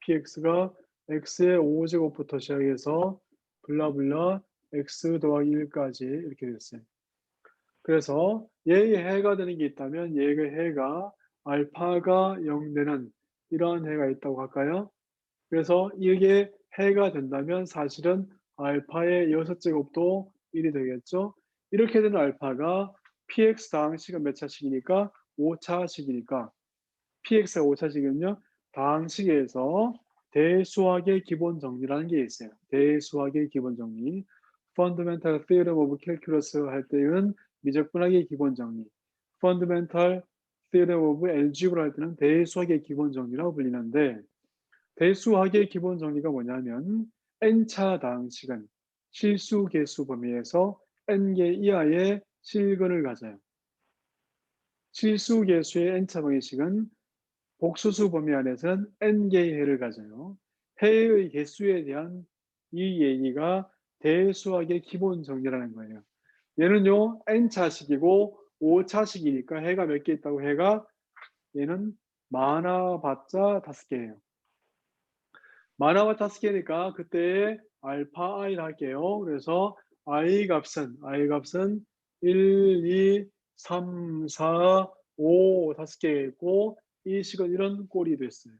x의 5제곱부터 시작해서 블라블라 x 더하기 1까지 이렇게 됐어요. 그래서 얘의 해가 되는 게 있다면 얘의 해가 알파가 0 되는 이러한 해가 있다고 할까요? 그래서 이게 해가 된다면 사실은 알파의 6제곱도 1이 되겠죠. 이렇게 되는 알파가 px 다항식은 몇 차식이니까 5차식이니까 px가 5차식이면요. 다항식에서 대수학의 기본 정리라는 게 있어요. 대수학의 기본 정리. Fundamental Theorem of Calculus 할 때는 미적분학의 기본 정리. Fundamental Theorem of Algebra 할 때는 대수학의 기본 정리라고 불리는데 대수학의 기본 정리가 뭐냐면 n차 다항식은 실수 개수 범위에서 n개 이하의 실근을 가져요. 실수 개수의 n차 방정식은 복수수 범위 안에서는 n개의 해를 가져요. 해의 개수에 대한 이 얘기가 대수학의 기본 정리라는 거예요. 얘는요 n차식이고 5차식이니까 해가 몇 개 있다고 해가 얘는 많아봤자 5개예요. 많아봤자 5개니까 그때 알파 i를 할게요. 그래서 i 값은 1, 2, 3, 4, 5 5개 있고 이 식은 이런 꼴이 됐어요.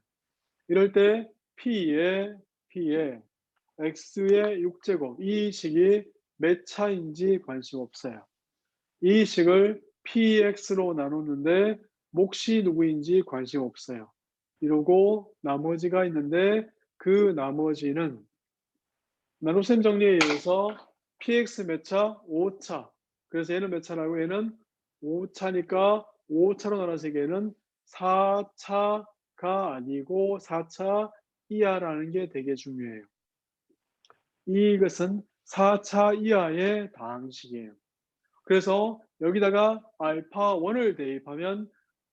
이럴 때 P에 X의 6제곱 이 식이 몇 차인지 관심 없어요. 이 식을 PX로 나눴는데 몫이 누구인지 관심 없어요. 이러고 나머지가 있는데 그 나머지는 나눗셈 정리에 의해서 PX 몇 차? 5차. 그래서 얘는 몇 차라고? 얘는 5차니까 5차로 나눠서 얘는 4차가 아니고 4차 이하라는 게 되게 중요해요. 이것은 4차 이하의 다항식이에요. 그래서 여기다가 알파 1을 대입하면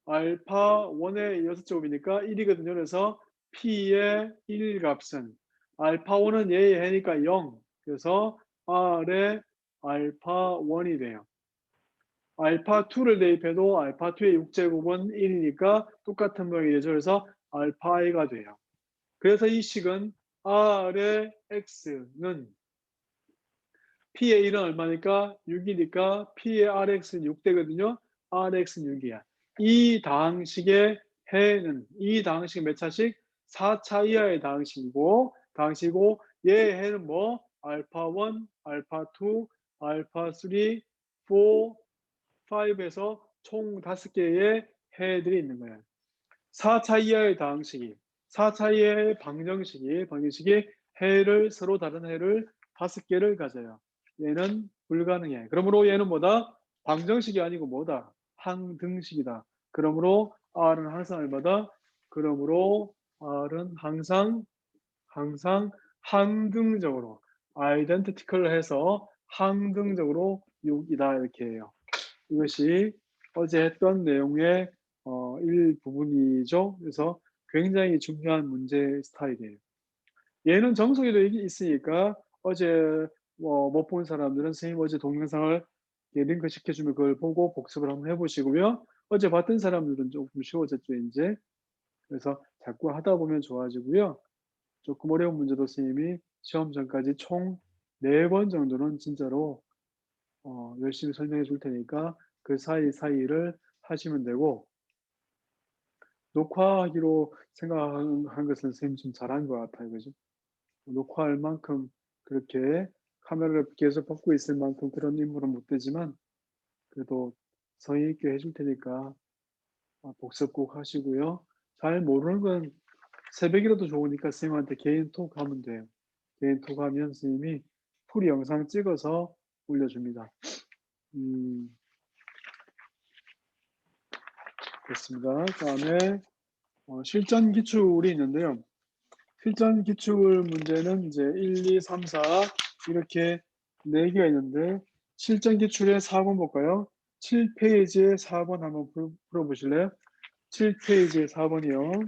알파 1의 6제곱이니까 1이거든요. 그래서 P의 1 값은 알파 1은 얘의 해니까 0. 그래서 R의 알파 1이 돼요. 알파 2를 대입해도 알파 2의 6제곱은 1이니까 똑같은 모양이 되죠. 그래서 알파 i가 돼요. 그래서 이 식은 R의 X는 P의 1은 얼마니까? 6이니까 P의 RX는 6되거든요. RX는 6이야. 이 다항식의 해는 이 다항식 몇 차식? 4차 이하의 다항식이고 얘의 해는 뭐? 알파 1, 알파 2, 알파 3, 4, 5에서 총 5개의 해들이 있는 거예요. 4차 이하의 다항식이 4차 이하의 방정식이 해를 서로 다른 해를 5개를 가져요. 얘는 불가능해. 그러므로 얘는 뭐다? 방정식이 아니고 뭐다? 항등식이다. 그러므로 R은 항상 얼마다? 그러므로 R은 항상 항등적으로 아이덴티티컬 해서 항등적으로 6이다 이렇게 해요. 이것이 어제 했던 내용의 일부분이죠. 그래서 굉장히 중요한 문제 스타일이에요. 얘는 정석에도 있으니까 어제 못 본 사람들은 선생님 어제 동영상을 링크 시켜주면 그걸 보고 복습을 한번 해보시고요. 어제 봤던 사람들은 조금 쉬워졌죠 이제. 그래서 자꾸 하다 보면 좋아지고요. 조금 어려운 문제도 선생님이 시험 전까지 총 4번 정도는 진짜로 열심히 설명해 줄 테니까 그 사이를 하시면 되고 녹화하기로 생각한 것은 선생님 좀 잘한 것 같아요. 그죠? 녹화할 만큼 그렇게 카메라를 계속 받고 있을 만큼 그런 인물은 못 되지만 그래도 성의 있게 해줄 테니까 복습 꼭 하시고요. 잘 모르는 건 새벽이라도 좋으니까 선생님한테 개인 톡 하면 돼요. 개인 톡 하면 선생님이 풀 영상 찍어서 올려줍니다. 됐습니다. 다음에 실전 기출이 있는데요. 실전 기출 문제는 이제 1, 2, 3, 4 이렇게 4개가 있는데 실전 기출의 4번 볼까요? 7페이지에 4번 한번 풀어보실래요? 7페이지에 4번이요.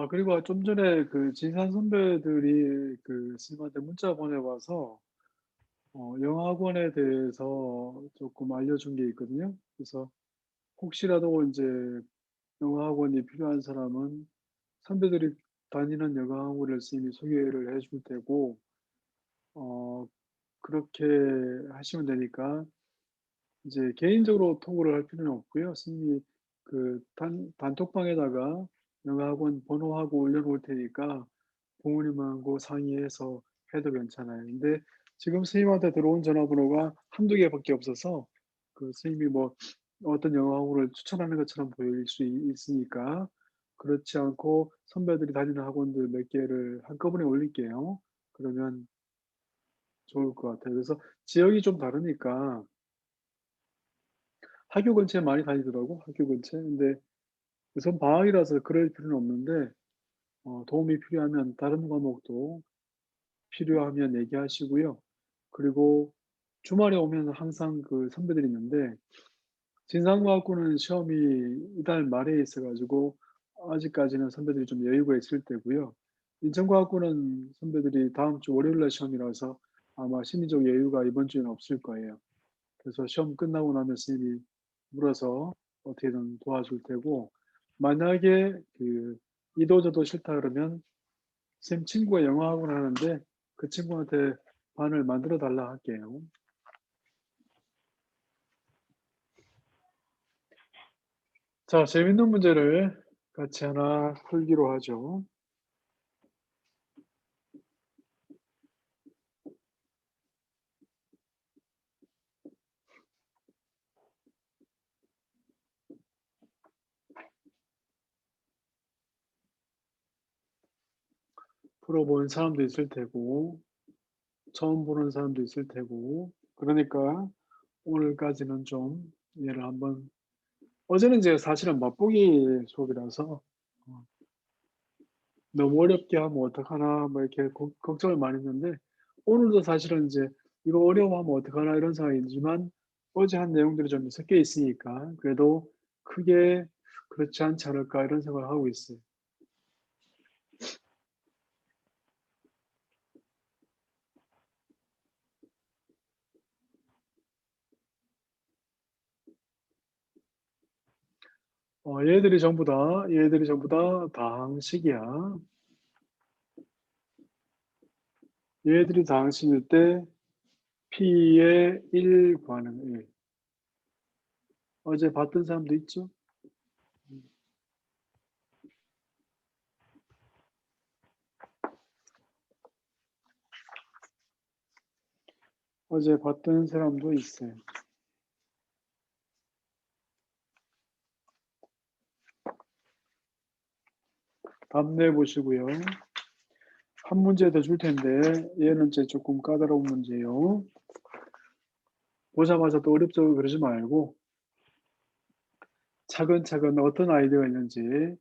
그리고 좀 전에 그 진산 선배들이 그 선생님한테 문자 보내와서 영어학원에 대해서 조금 알려준 게 있거든요. 그래서 혹시라도 이제 영어학원이 필요한 사람은 선배들이 다니는 영어학원을 선생님이 소개를 해줄 테고, 그렇게 하시면 되니까 이제 개인적으로 통보를 할 필요는 없고요. 선생님이 그 단톡방에다가 영어학원 번호하고 올려놓을 테니까 부모님하고 상의해서 해도 괜찮아요. 근데 지금 선생님한테 들어온 전화번호가 한두 개밖에 없어서 그 선생님이 뭐 어떤 영어학원을 추천하는 것처럼 보일 수 있으니까 그렇지 않고 선배들이 다니는 학원들 몇 개를 한꺼번에 올릴게요. 그러면 좋을 것 같아요. 그래서 지역이 좀 다르니까 학교 근처에 많이 다니더라고, 학교 근처에. 근데 우선 방학이라서 그럴 필요는 없는데 도움이 필요하면 다른 과목도 필요하면 얘기하시고요. 그리고 주말에 오면 항상 그 선배들이 있는데 진상과학부는 시험이 이달 말에 있어 가지고 아직까지는 선배들이 좀 여유가 있을 때고요. 인천과학부는 선배들이 다음 주 월요일 날 시험이라서 아마 심리적 여유가 이번 주에는 없을 거예요. 그래서 시험 끝나고 나면 선생님이 물어서 어떻게든 도와줄 테고, 만약에 그 이도 저도 싫다 그러면 선생님 친구가 영어 학원 하는데 그 친구한테 반을 만들어 달라 할게요. 자, 재밌는 문제를 같이 하나 풀기로 하죠. 풀어본 사람도 있을 테고 처음 보는 사람도 있을 테고, 그러니까 오늘까지는 좀 얘를 한번, 어제는 제가 사실은 맛보기 수업이라서 너무 어렵게 하면 어떡하나 뭐 이렇게 걱정을 많이 했는데, 오늘도 사실은 이제 이거 어려워하면 어떡하나 이런 생각이지만 어제 한 내용들이 좀 섞여 있으니까 그래도 크게 그렇지 않지 않을까 이런 생각을 하고 있어요. 얘들이 전부 다 다항식이야. 얘들이 다항식일 때 P의 1 관은 1. 어제 봤던 사람도 있죠? 어제 봤던 사람도 있어요. 답 내보시고요. 한 문제 더 줄 텐데 얘는 이제 조금 까다로운 문제예요. 보자마자 또 어렵죠 그러지 말고 차근차근 어떤 아이디어가 있는지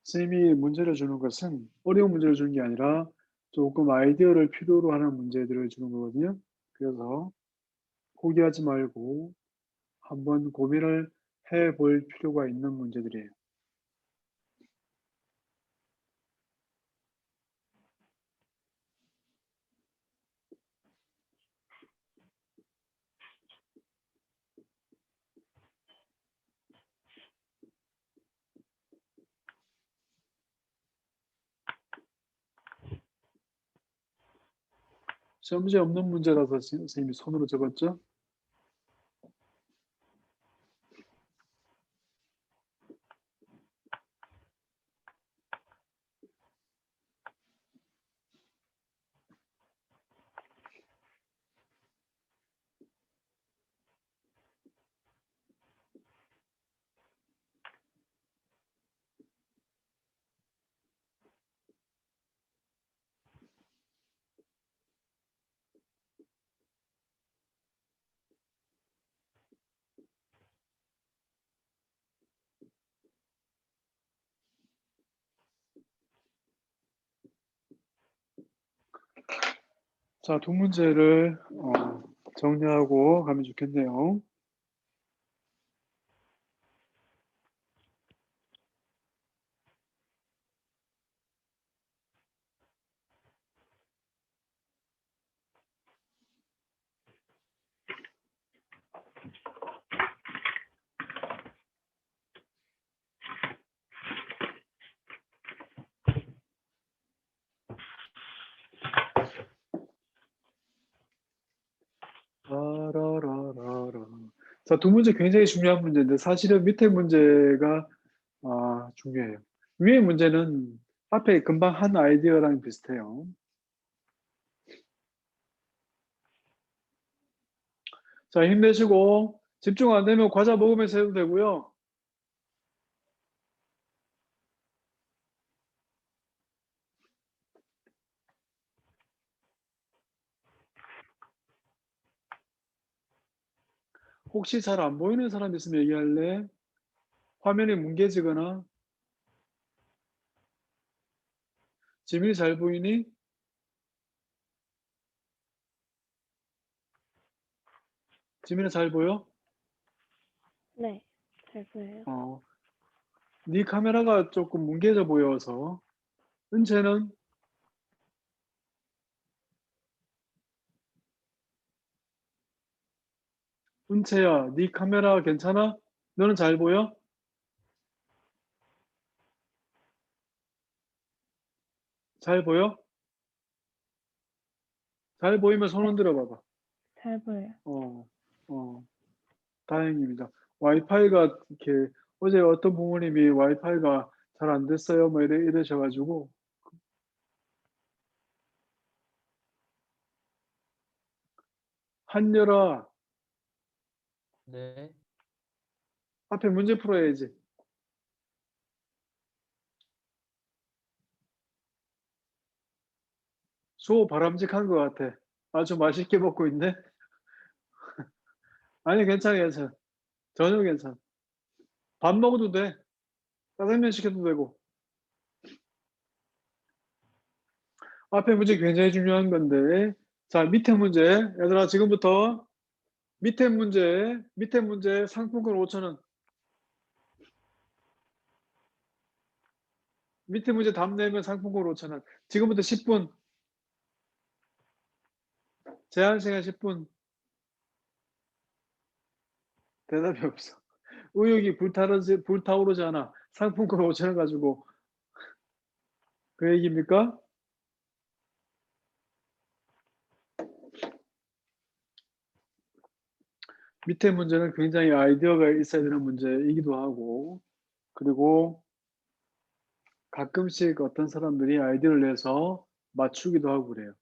선생님이 문제를 주는 것은 어려운 문제를 주는 게 아니라 조금 아이디어를 필요로 하는 문제들을 주는 거거든요. 그래서 포기하지 말고 한번 고민을 해볼 필요가 있는 문제들이에요. 시험 문제 없는 문제라서 선생님이 손으로 적었죠. 자, 두 문제를 정리하고 가면 좋겠네요. 라라라라라. 자, 두 문제 굉장히 중요한 문제인데 사실은 밑에 문제가 중요해요. 위의 문제는 앞에 금방 한 아이디어랑 비슷해요. 자, 힘내시고 집중 안 되면 과자 먹으면서 해도 되고요. 혹시 잘 안 보이는 사람 있으면 얘기할래? 화면이 뭉개지거나 지민이 잘 보이니? 지민아 잘 보여? 네, 잘 보여요. 네 카메라가 조금 뭉개져 보여서. 은채는? 은채야, 네 카메라 괜찮아? 너는 잘 보여? 잘 보여? 잘 보이면 손 네, 흔들어 봐봐. 잘 보여요. 어, 어, 다행입니다. 와이파이가 이렇게 어제 어떤 부모님이 와이파이가 잘 안 됐어요. 뭐 이러셔가지고. 한여라, 네. 앞에 문제 풀어야지. 수호 바람직한 것 같아. 아주 맛있게 먹고 있네. 아니, 괜찮아, 괜찮아. 전혀 괜찮아. 밥 먹어도 돼. 짜장면 시켜도 되고. 앞에 문제 굉장히 중요한 건데. 자, 밑에 문제. 얘들아, 지금부터 밑에 문제 상품권 5,000원. 밑에 문제 답 내면 상품권 5,000원. 지금부터 10분. 제한 시간 10분. 대답이 없어. 의욕이 불타오르지 않아. 상품권 5,000원 가지고. 그 얘기입니까? 밑에 문제는 굉장히 아이디어가 있어야 되는 문제이기도 하고, 그리고 가끔씩 어떤 사람들이 아이디어를 내서 맞추기도 하고 그래요.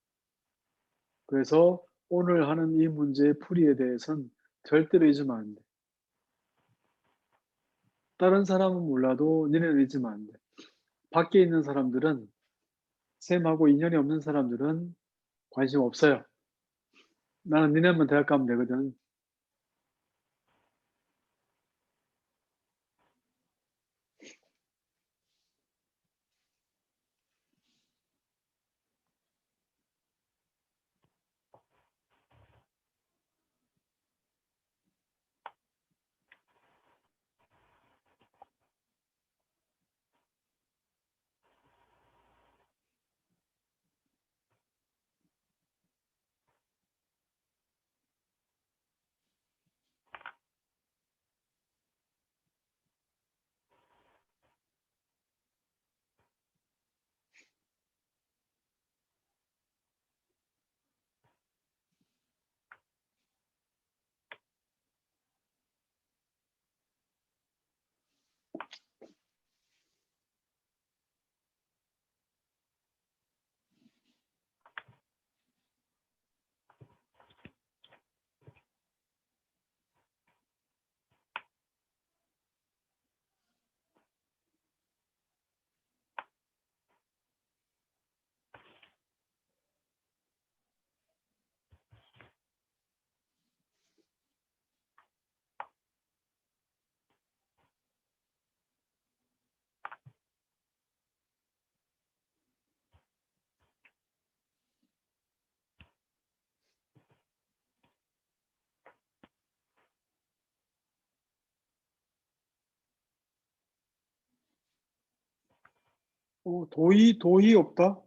그래서 오늘 하는 이 문제의 풀이에 대해서는 절대로 잊으면 안 돼. 다른 사람은 몰라도 니네는 잊으면 안 돼. 밖에 있는 사람들은, 쌤하고 인연이 없는 사람들은 관심 없어요. 나는 니네만 대학 가면 되거든. 도희 없다?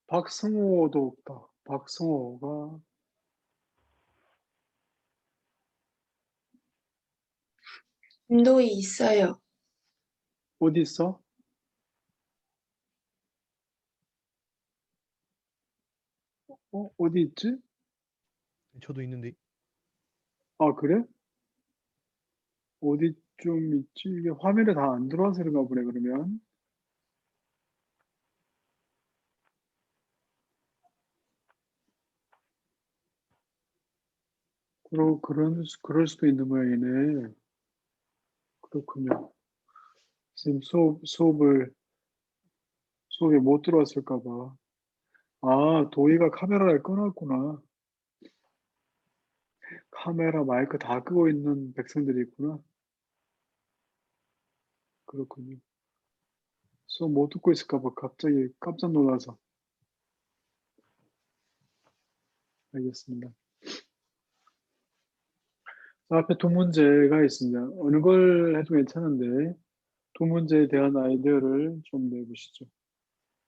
박성호도 없다. 박성호가 김도희 있어요. 어디 있어? 어디 있지? 저도 있는데. 아, 그래? 어디쯤 있지? 이게 화면에 다 안 들어와서 그런가 보네, 그러면. 그럴 수도 있는 모양이네. 그렇군요. 선생님 수업에 못 들어왔을까 봐. 아, 도희가 카메라를 꺼놨구나. 카메라, 마이크 다 끄고 있는 백성들이 있구나. 그렇군요. 수업 못 듣고 있을까 봐 갑자기 깜짝 놀라서. 알겠습니다. 자, 앞에 두 문제가 있습니다. 어느 걸 해도 괜찮은데 두 문제에 대한 아이디어를 좀 내보시죠.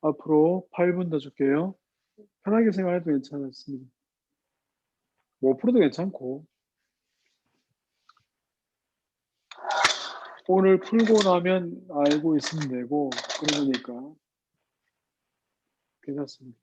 앞으로 8분 더 줄게요. 편하게 생각해도 괜찮습니다. 뭐 풀어도 괜찮고 오늘 풀고 나면 알고 있으면 되고 그러니까 괜찮습니다.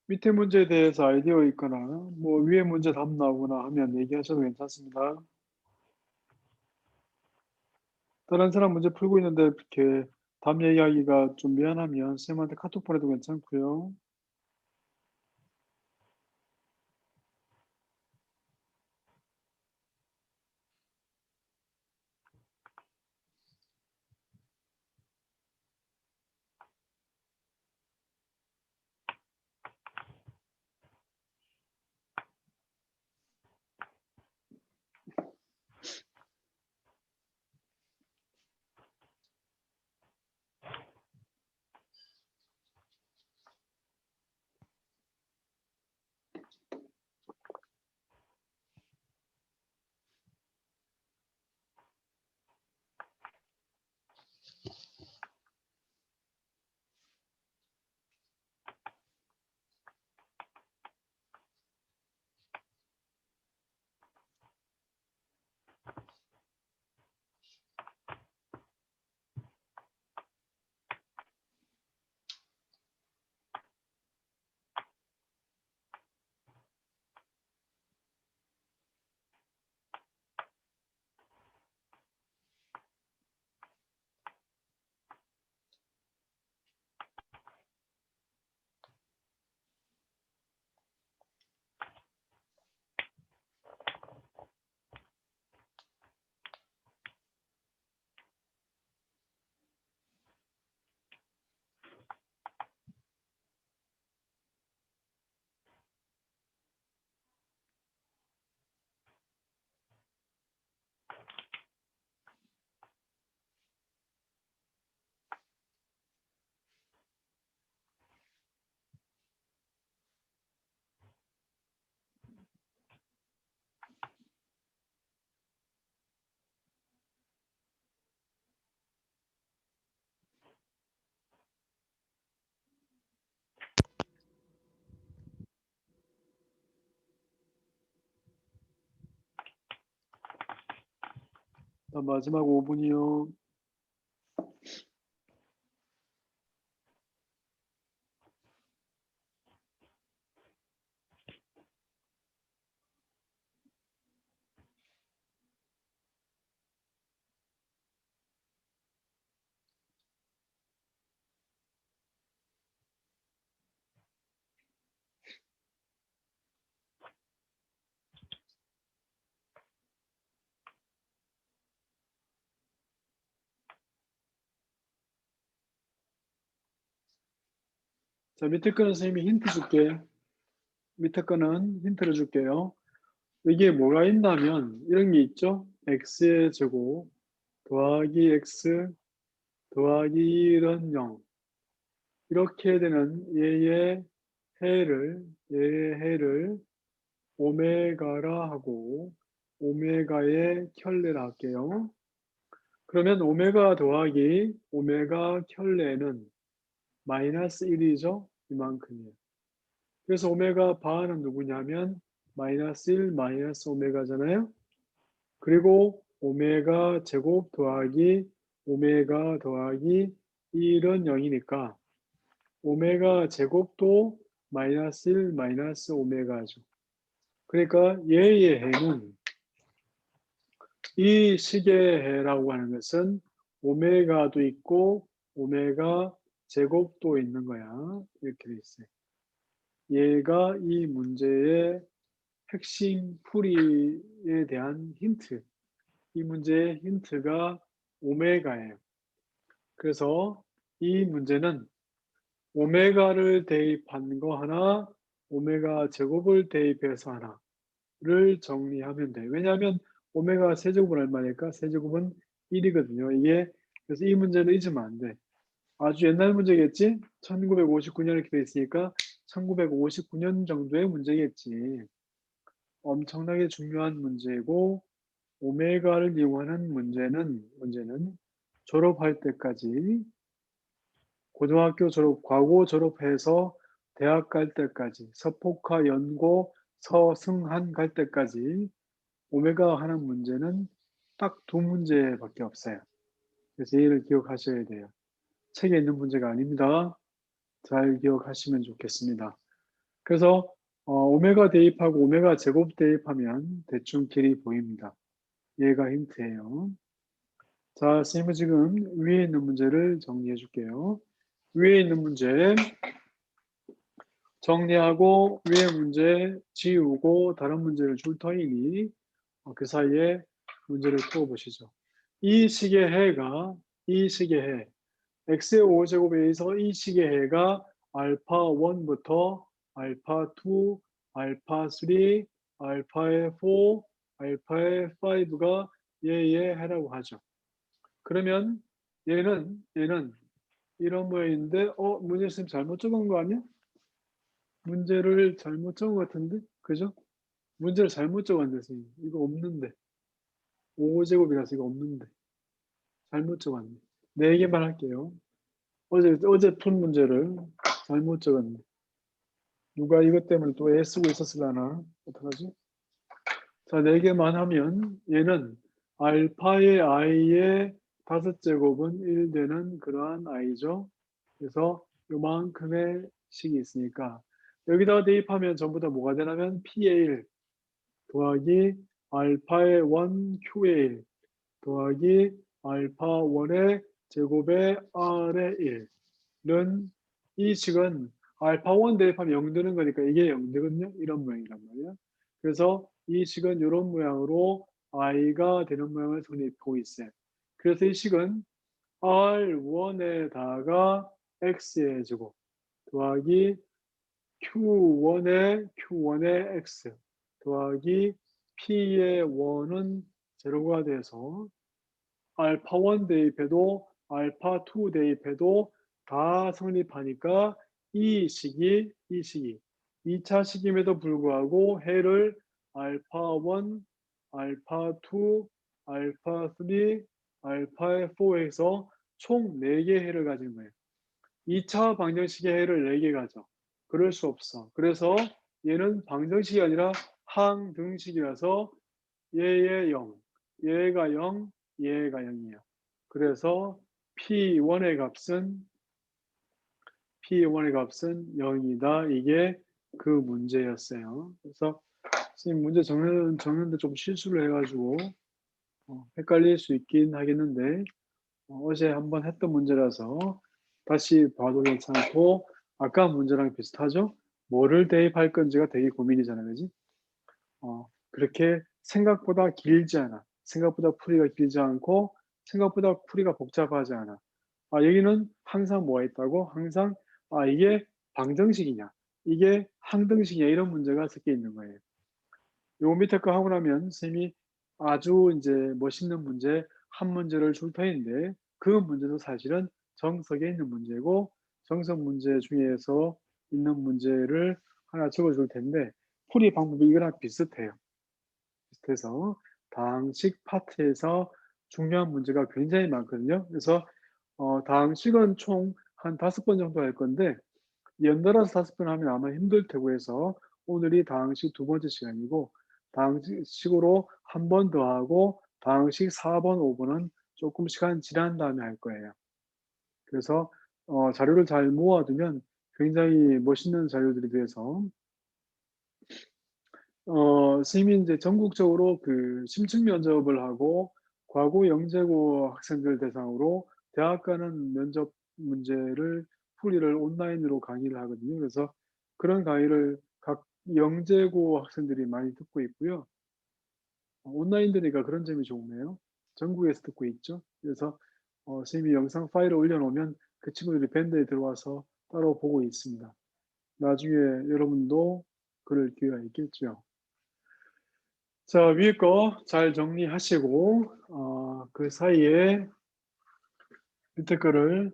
밑에 문제에 대해서 아이디어 있거나 뭐 위에 문제 답 나오거나 하면 얘기하셔도 괜찮습니다. 다른 사람 문제 풀고 있는데 이렇게 답 얘기하기가 좀 미안하면 쌤한테 카톡 보내도 괜찮고요. 마지막 5분이요. 자, 밑에 거는 선생님이 힌트 줄게. 밑에 거는 힌트를 줄게요. 이게 뭐가 있냐면 이런 게 있죠. x의 제곱 더하기 x 더하기 1은 0. 이렇게 되는 얘의 해를 오메가라 하고 오메가의 켤레라 할게요. 그러면 오메가 더하기 오메가 켤레는 마이너스 1이죠. 이만큼이에요. 그래서 오메가 바는 누구냐면 마이너스 1 마이너스 오메가잖아요. 그리고 오메가 제곱 더하기 오메가 더하기 1은 0이니까 오메가 제곱도 마이너스 1 마이너스 오메가죠. 그러니까 얘의 해는 이 식의 해라고 하는 것은 오메가도 있고 오메가 제곱도 있는 거야. 이렇게 돼 있어요. 얘가 이 문제의 핵심 풀이에 대한 힌트. 이 문제의 힌트가 오메가예요. 그래서 이 문제는 오메가를 대입한 거 하나, 오메가 제곱을 대입해서 하나를 정리하면 돼요. 왜냐하면 오메가 세제곱은 얼마니까? 세제곱은 1이거든요. 이게 그래서 이 문제는 잊으면 안 돼. 아주 옛날 문제겠지? 1959년 이렇게 돼 있으니까 1959년 정도의 문제겠지. 엄청나게 중요한 문제고 오메가를 이용하는 문제는 졸업할 때까지 고등학교 졸업, 과고 졸업해서 대학 갈 때까지 서폭하, 연고, 서승한 갈 때까지 오메가 하는 문제는 딱 두 문제밖에 없어요. 그래서 얘를 기억하셔야 돼요. 책에 있는 문제가 아닙니다. 잘 기억하시면 좋겠습니다. 그래서 오메가 대입하고 오메가 제곱 대입하면 대충 길이 보입니다. 얘가 힌트예요. 자, 선생님은 지금 위에 있는 문제를 정리해 줄게요. 위에 있는 문제 정리하고 위에 문제 지우고 다른 문제를 줄 터이니 그 사이에 문제를 풀어보시죠. 이 식의 해가 이 식의 해 x의 5제곱에 의해서 이 식의 해가 알파 1부터 알파 2, 알파 3, 알파의 4, 알파의 5가 얘의 해라고 하죠. 그러면 얘는 이런 모양인데 문제 선생님 잘못 적은 거 아니야? 문제를 잘못 적은 것 같은데? 그죠? 문제를 잘못 적었는데 선생님. 이거 없는데. 5제곱이라서 이거 없는데. 잘못 적었네. 4개만 할게요. 어제 푼 문제를 잘못 적었네. 누가 이것 때문에 또 애쓰고 있었으려나? 어떡하지? 자, 4개만 하면 얘는 알파의 i의 5제곱은 1 되는 그러한 i죠. 그래서 요만큼의 식이 있으니까 여기다가 대입하면 전부 다 뭐가 되냐면 p의 1 더하기 알파의 1 q의 1 더하기 알파 1의 제곱의 r의 1은 이 식은 알파 1 대입하면 0 되는 거니까 이게 0 되거든요. 이런 모양이란 말이야. 그래서 이 식은 이런 모양으로 i가 되는 모양을 선입하고 있어요. 그래서 이 식은 R1에다가 x의 제곱 더하기 Q1의 x 더하기 P의 1은 제로가 돼서 알파 1 대입해도 알파 2 대입해도 다 성립하니까 이 식이 2차 식임에도 불구하고 해를 알파 1, 알파 2, 알파 3, 알파 4에서 총 4개 해를 가진 거예요. 2차 방정식의 해를 4개 가져. 그럴 수 없어. 그래서 얘는 방정식이 아니라 항등식이라서 얘의 0, 얘가 0, 얘가 0이에요. 그래서 P1의 값은 0이다. 이게 그 문제였어요. 그래서 선생님 문제 적는데 좀 실수를 해가지고 헷갈릴 수 있긴 하겠는데 어제 한번 했던 문제라서 다시 봐도 괜찮고 아까 문제랑 비슷하죠? 뭐를 대입할 건지가 되게 고민이잖아요. 그지? 그렇게 생각보다 길지 않아. 생각보다 풀이가 길지 않고 생각보다 풀이가 복잡하지 않아. 여기는 항상 뭐가 있다고? 항상 이게 방정식이냐, 이게 항등식이냐, 이런 문제가 섞여 있는 거예요. 요 밑에 거 하고 나면 선생님이 아주 이제 멋있는 문제 한 문제를 줄 터인데, 그 문제도 사실은 정석에 있는 문제고, 정석 문제 중에서 있는 문제를 하나 적어 줄 텐데, 풀이 방법이 이거랑 비슷해요. 비슷해서 다항식 파트에서 중요한 문제가 굉장히 많거든요. 그래서 다항식은 총 한 5번 정도 할 건데, 연달아서 5번 하면 아마 힘들 테고 해서 오늘이 다항식 2번째 시간이고, 다항식으로 한 번 더 하고 다항식 4번, 5번은 조금 시간 지난 다음에 할 거예요. 그래서 자료를 잘 모아두면 굉장히 멋있는 자료들이 돼서 선생님이 이제 전국적으로 그 심층 면접을 하고 과고 영재고 학생들 대상으로 대학 가는 면접 문제를 풀이를 온라인으로 강의를 하거든요. 그래서 그런 강의를 각 영재고 학생들이 많이 듣고 있고요. 온라인 되니까 그런 점이 좋네요. 전국에서 듣고 있죠. 그래서 선생님이 영상 파일을 올려놓으면 그 친구들이 밴드에 들어와서 따로 보고 있습니다. 나중에 여러분도 그럴 기회가 있겠죠. 자, 위에 거 잘 정리하시고 그 사이에 밑에 거를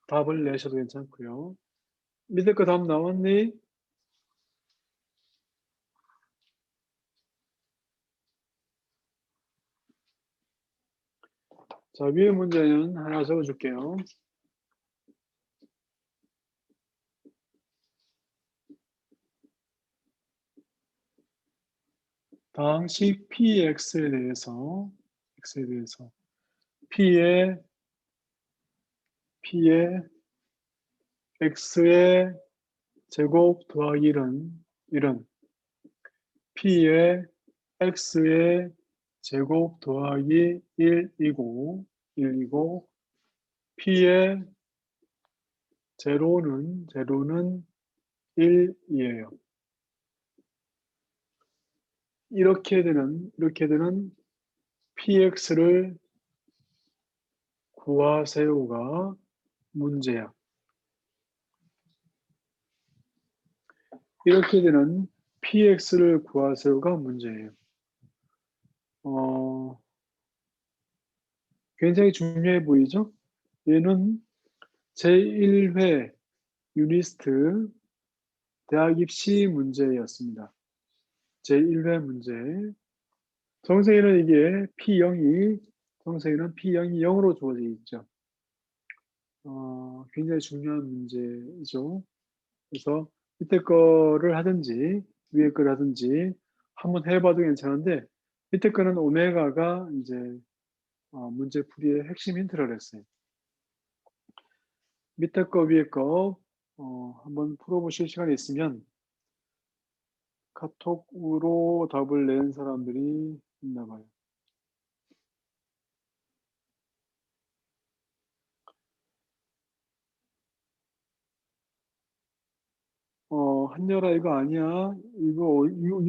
답을 내셔도 괜찮고요. 밑에 거 답 나왔니? 자, 위에 문제는 하나 적어줄게요. 다항식 px에 대해서 p의 x의 제곱 더하기 1은 p의 x의 제곱 더하기 1이고 p의 제로는 1이에요. 이렇게 되는 px를 구하세요가 문제야. 이렇게 되는 px를 구하세요가 문제예요. 굉장히 중요해 보이죠? 얘는 제1회 유니스트 대학 입시 문제였습니다. 제1회 문제. 정세에는 이게 P0이 0으로 주어져 있죠. 굉장히 중요한 문제죠. 그래서 밑에 거를 하든지 위에 거를 하든지 한번 해봐도 괜찮은데, 밑에 거는 오메가가 이제 문제 풀이의 핵심 힌트를 했어요. 밑에 거 위에 거 한번 풀어보실 시간이 있으면 카톡으로 답을 낸 사람들이 있나 봐요. 한여라 이거 아니야. 이거 이거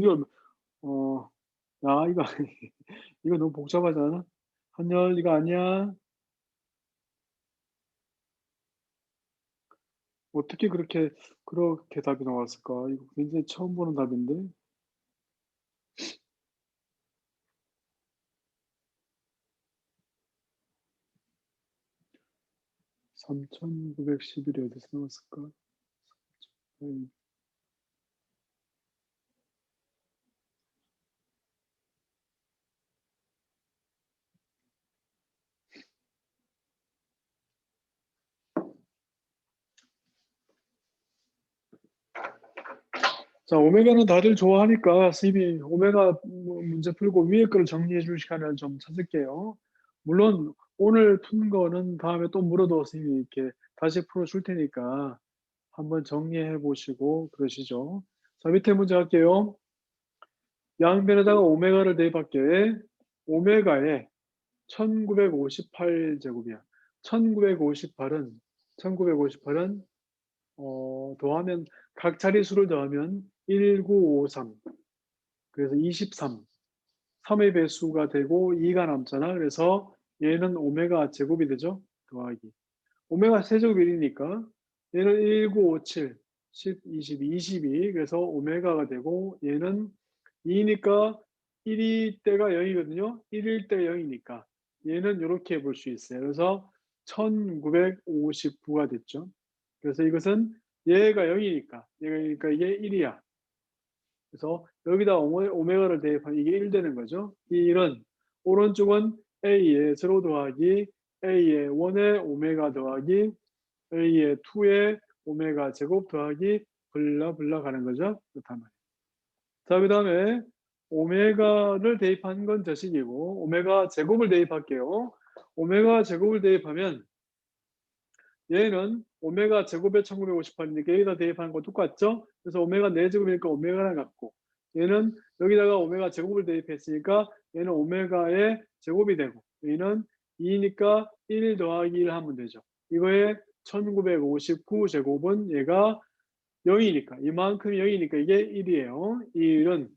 이거 너무 복잡하잖아. 한열 이거 아니야. 어떻게 그렇게 답이 나왔을까? 이거 굉장히 처음 보는 답인데. 3911이 어디서 나왔을까? 자, 오메가는 다들 좋아하니까 선생님이 오메가 문제 풀고 위에 거를 정리해 줄 시간을 좀 찾을게요. 물론 오늘 푼 거는 다음에 또 물어도 선생님이 이렇게 다시 풀어줄 테니까 한번 정리해 보시고 그러시죠. 자, 밑에 문제 할게요. 양변에다가 오메가를 대입할게. 오메가에 1958제곱이야. 1958은 더하면 각 자릿수를 더하면 1953. 그래서 23. 3의 배수가 되고 2가 남잖아. 그래서 얘는 오메가 제곱이 되죠. 더하기. 오메가 세제곱 1이니까 얘는 1957, 10, 22, 22. 그래서 오메가가 되고 얘는 2니까 1이 때가 0이거든요. 1일 때 0이니까 얘는 이렇게 볼 수 있어요. 그래서 1959가 됐죠. 그래서 이것은 얘가 0이니까 얘가 이게 1이야. 그래서 여기다 오메가를 대입하면 이게 1 되는 거죠. 이 1은 오른쪽은 A의 0 더하기 A의 1의 오메가 더하기 A의 2의 오메가 제곱 더하기 블라블라 가는 거죠. 그렇단 말이에요. 자, 그 다음에 오메가를 대입한 건 저 식이고 오메가 제곱을 대입할게요. 오메가 제곱을 대입하면 얘는 오메가 제곱에 1958이니까 여기다 대입하는 거 똑같죠? 그래서 오메가 4제곱이니까 오메가랑 같고 얘는 여기다가 오메가 제곱을 대입했으니까 얘는 오메가의 제곱이 되고 얘는 2니까 1 더하기 1 하면 되죠. 이거에 1959 제곱은 얘가 0이니까 이만큼 0이니까 이게 1이에요. 이 1은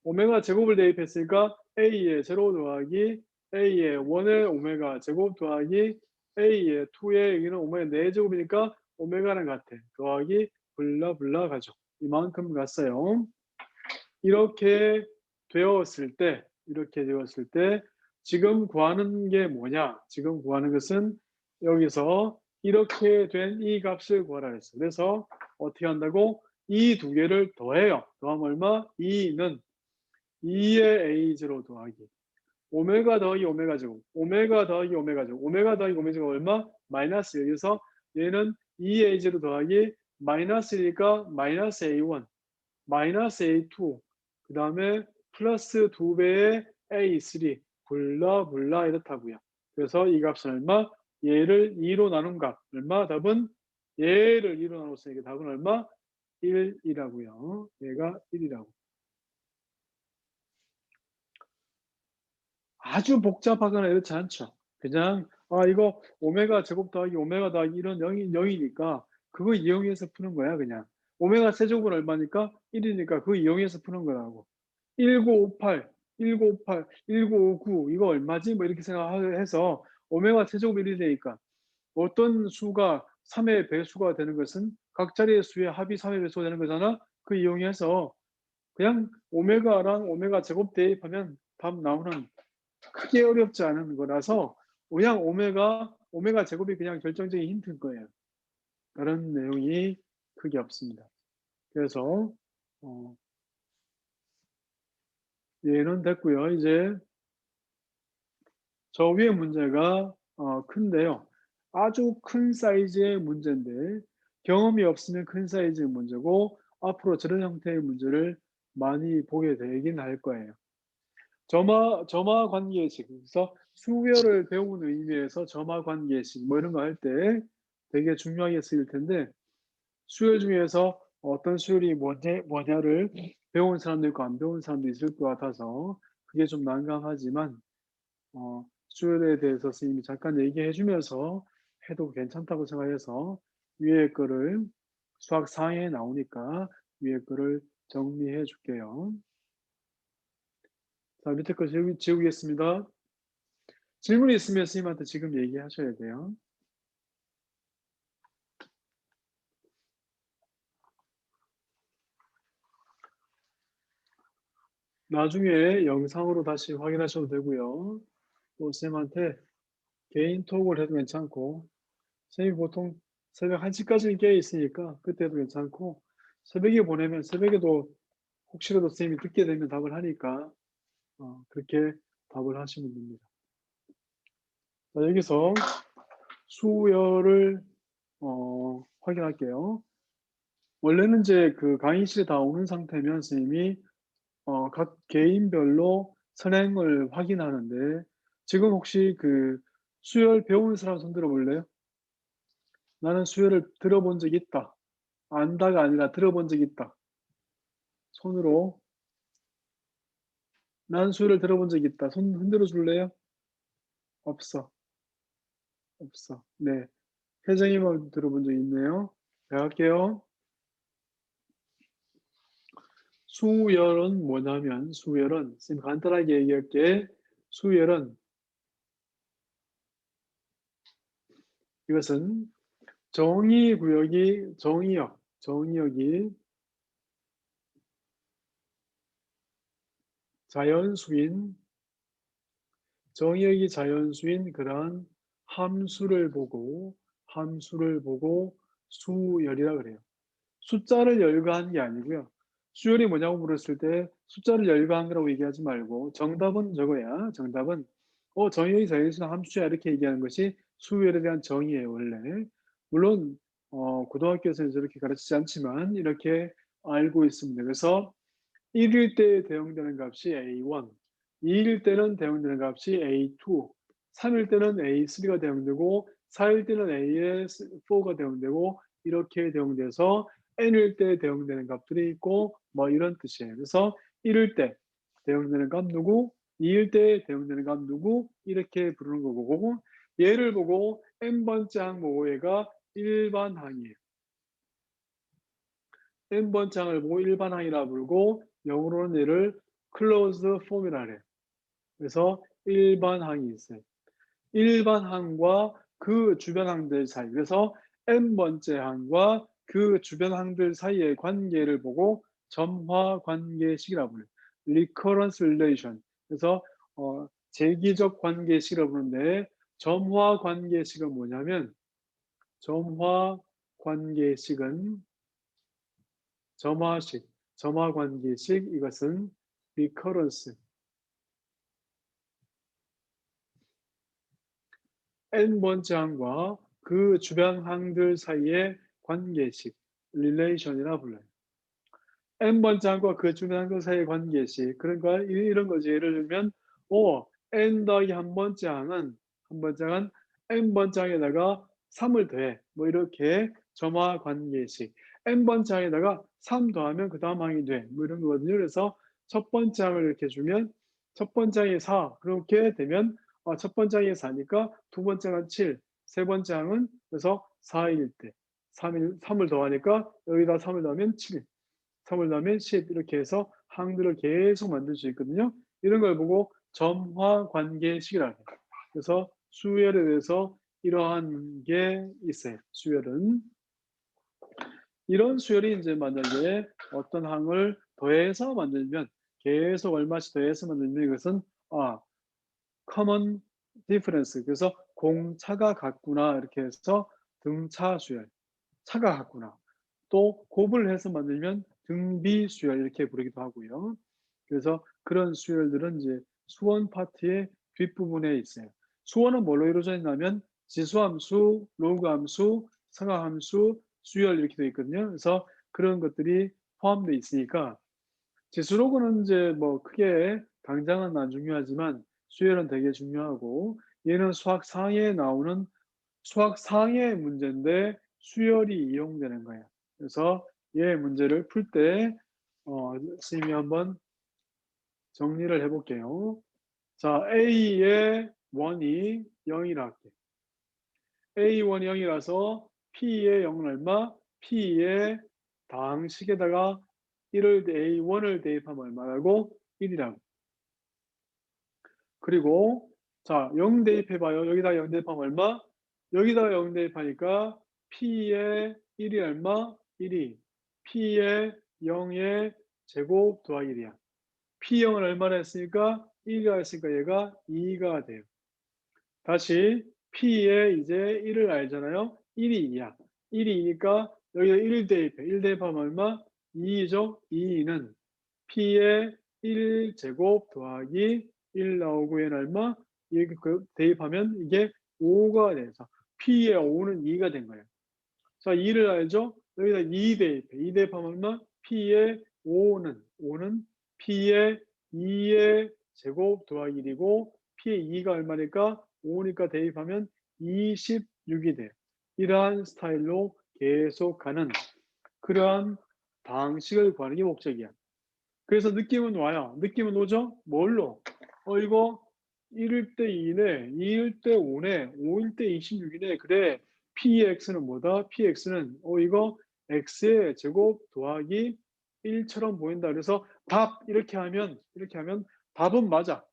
오메가 제곱을 대입했으니까 A의 0 더하기 A의 1의 오메가 제곱 더하기 A의 2의 여기는 오메가 4제곱이니까 오메가랑 같아. 더하기 블라블라 가죠. 이만큼 갔어요. 이렇게 되었을 때 지금 구하는 게 뭐냐? 지금 구하는 것은 여기서 이렇게 된 이 값을 구하라 했어요. 그래서 어떻게 한다고? 이 두 개를 더해요. 더하면 얼마? 2는 2의 A0 더하기 오메가 더하기 오메가 제곱 오메가 더하기 오메가 제곱 오메가 더하기 오메가 제곱 얼마? 마이너스. 여기서 얘는 2A0 더하기 마이너스니까 마이너스 A1 마이너스 A2 그 다음에 플러스 2배의 A3 블라블라 이렇다고요. 그래서 이 값은 얼마? 얘를 2로 나눈 값 얼마? 답은 얘를 2로 나눴으니까 답은 얼마? 1이라고요. 얘가 1이라고. 아주 복잡하거나 이렇지 않죠. 그냥 이거 오메가 제곱 더하기 오메가 더하기 이런 0이니까 그거 이용해서 푸는 거야 그냥. 오메가 세제곱은 얼마니까? 1이니까 그거 이용해서 푸는 거라고. 1958, 1958, 1959 이거 얼마지? 뭐 이렇게 생각해서 오메가 세제곱 1이 되니까 어떤 수가 3의 배수가 되는 것은 각 자리의 수의 합이 3의 배수가 되는 거잖아. 그 이용해서 그냥 오메가랑 오메가 제곱 대입하면 답 나오는 크게 어렵지 않은 거라서 그냥 오메가 제곱이 그냥 결정적인 힌트일 거예요. 다른 내용이 크게 없습니다. 그래서 얘는 됐고요. 이제 저 위에 문제가 큰데요. 아주 큰 사이즈의 문제인데 경험이 없으면 큰 사이즈의 문제고 앞으로 저런 형태의 문제를 많이 보게 되긴 할 거예요. 점화 관계식. 그래서 수열을 배우는 의미에서 점화 관계식 뭐 이런 거 할 때 되게 중요하게 쓰일 텐데 수열 중에서 어떤 수열이 뭐냐를 배운 사람도 있고 안 배운 사람도 있을 것 같아서 그게 좀 난감하지만 수열에 대해서 선생님이 잠깐 얘기해 주면서 해도 괜찮다고 생각해서 위에 거를 수학 상에 나오니까 위에 거를 정리해 줄게요. 자, 밑에 거 지우겠습니다. 질문이 있으면 선생님한테 지금 얘기하셔야 돼요. 나중에 영상으로 다시 확인하셔도 되고요. 또 선생님한테 개인 톡을 해도 괜찮고 선생님이 보통 새벽 1시까지 깨어 있으니까 그때도 괜찮고 새벽에 보내면 새벽에도 혹시라도 선생님이 듣게 되면 답을 하니까 그렇게 답을 하시면 됩니다. 자, 여기서 수열을 확인할게요. 원래는 이제 그 강의실에 다 오는 상태면 선생님이 각 개인별로 선행을 확인하는데 지금 혹시 그 수열 배우는 사람 손 들어볼래요? 나는 수열을 들어본 적 있다. 안다가 아니라 들어본 적 있다. 손으로 난 수열을 들어본 적 있다. 손 흔들어 줄래요? 없어. 없어. 네. 혜정이만 들어본 적 있네요. 네, 할게요. 수열은 뭐냐면 수열은 선생님 간단하게 얘기할게. 수열은 이것은 정의역이 자연수인 그런 함수를 보고 수열이라 그래요. 숫자를 열거한 게 아니고요. 수열이 뭐냐고 물었을 때 숫자를 열거한 거라고 얘기하지 말고 정답은 저거야. 정답은 정의역이 자연수인 함수야 이렇게 얘기하는 것이 수열에 대한 정의예요. 원래. 물론 고등학교에서는 저렇게 가르치지 않지만 이렇게 알고 있습니다. 그래서 1일 때 대응되는 값이 A1, 2일 때는 대응되는 값이 A2, 3일 때는 A3가 대응되고 4일 때는 AS4가 대응되고 이렇게 대응돼서 N일 때 대응되는 값들이 있고 뭐 이런 뜻이에요. 그래서 1일 때 대응되는 값 누구, 2일 때 대응되는 값 누구 이렇게 부르는 거고 얘를 보고 n번째 항 모호해가 일반항이에요. n번째 항을 보고 일반항이라 부르고 영어로는 얘를 closed form이라 그래요. 그래서 일반항이 있어요. 일반항과 그 주변항들 사이, 그래서 n번째 항과 그 주변항들 사이의 관계를 보고 점화관계식이라고 불러요. recurrence relation. 그래서 재기적 관계식이라고 부르는데 점화관계식은 뭐냐면 점화관계식 이것은 recurrence n번째 항과 그 주변 항들 사이의 관계식 relation이라 불러요. n번째 항과 그 주변 항들 사이의 관계식 그러니까 이런 거지. 예를 들면 n 더하기 한 번째 항은 n번째 항에다가 3을 더해 뭐 이렇게 점화 관계식 n번째 항에다가 3 더하면 그 다음 항이 돼 뭐 이런 거거든요. 그래서 첫 번째 항을 이렇게 주면 첫 번째 항이 4 그렇게 되면 첫 번째 항이 4니까 두 번째 항은 7 세 번째 항은 그래서 4일 때 3을 더하니까 여기다 3을 더하면 7 3을 더하면 10 이렇게 해서 항들을 계속 만들 수 있거든요. 이런 걸 보고 점화관계식이라고 해요. 그래서 수열에 대해서 이러한 게 있어요. 수열은 이런 수열이 이제 만약에 어떤 항을 더해서 만들면 계속 얼마씩 더해서 만들면 이것은 common difference 그래서 공차가 같구나 이렇게 해서 등차 수열 차가 같구나 또 곱을 해서 만들면 등비 수열 이렇게 부르기도 하고요. 그래서 그런 수열들은 이제 수원 파트의 뒷부분에 있어요. 수원은 뭘로 이루어져 있냐면 지수함수, 로그함수, 상하함수, 수열 이렇게 되어 있거든요. 그래서 그런 것들이 포함되어 있으니까 지수로그는 이제 뭐 크게 당장은 안 중요하지만 수열은 되게 중요하고 얘는 수학 상해에 나오는 수학 상해 문제인데 수열이 이용되는 거예요. 그래서 얘 문제를 풀 때 선생님이 한번 정리를 해볼게요. 자, A의 1이 0이라 할게요. A1이 0이라서 P의 0은 얼마? P의 당식에다가 A1을 대입하면 얼마라고? 1이라고. 그리고 자, 0 대입해봐요. 여기다 0 대입하면 얼마? 여기다가 0 대입하니까 P의 1이 얼마? 1이. P의 0의 제곱 더하기 1이야. P0을 얼마나 했으니까 1이라 했으니까 얘가 2가 돼요. 다시 P의 이제 1을 알잖아요. 1이 2야. 1이 2니까 여기다 1 대입해. 1 대입하면 얼마? 2죠. 2는 P의 1제곱 더하기 1 나오고 얘는 얼마? 이렇게 대입하면 이게 5가 돼서 P의 5는 2가 된 거예요. 자, 2를 알죠? 여기다 2 대입해. 2 대입하면 얼마? P의 5는 P의 2의 제곱 더하기 1이고 P의 2가 얼마니까 5니까 대입하면 26이 돼요. 이러한 스타일로 계속 가는 그러한 방식을 구하는 게 목적이야. 그래서 느낌은 와요. 느낌은 오죠? 뭘로? 이거 1일 때 2네, 2일 때 5네, 5일 때 26이네. 그래, PX는 뭐다? PX는 이거 X의 제곱 더하기 1처럼 보인다. 그래서 답 이렇게 하면 답은 맞아.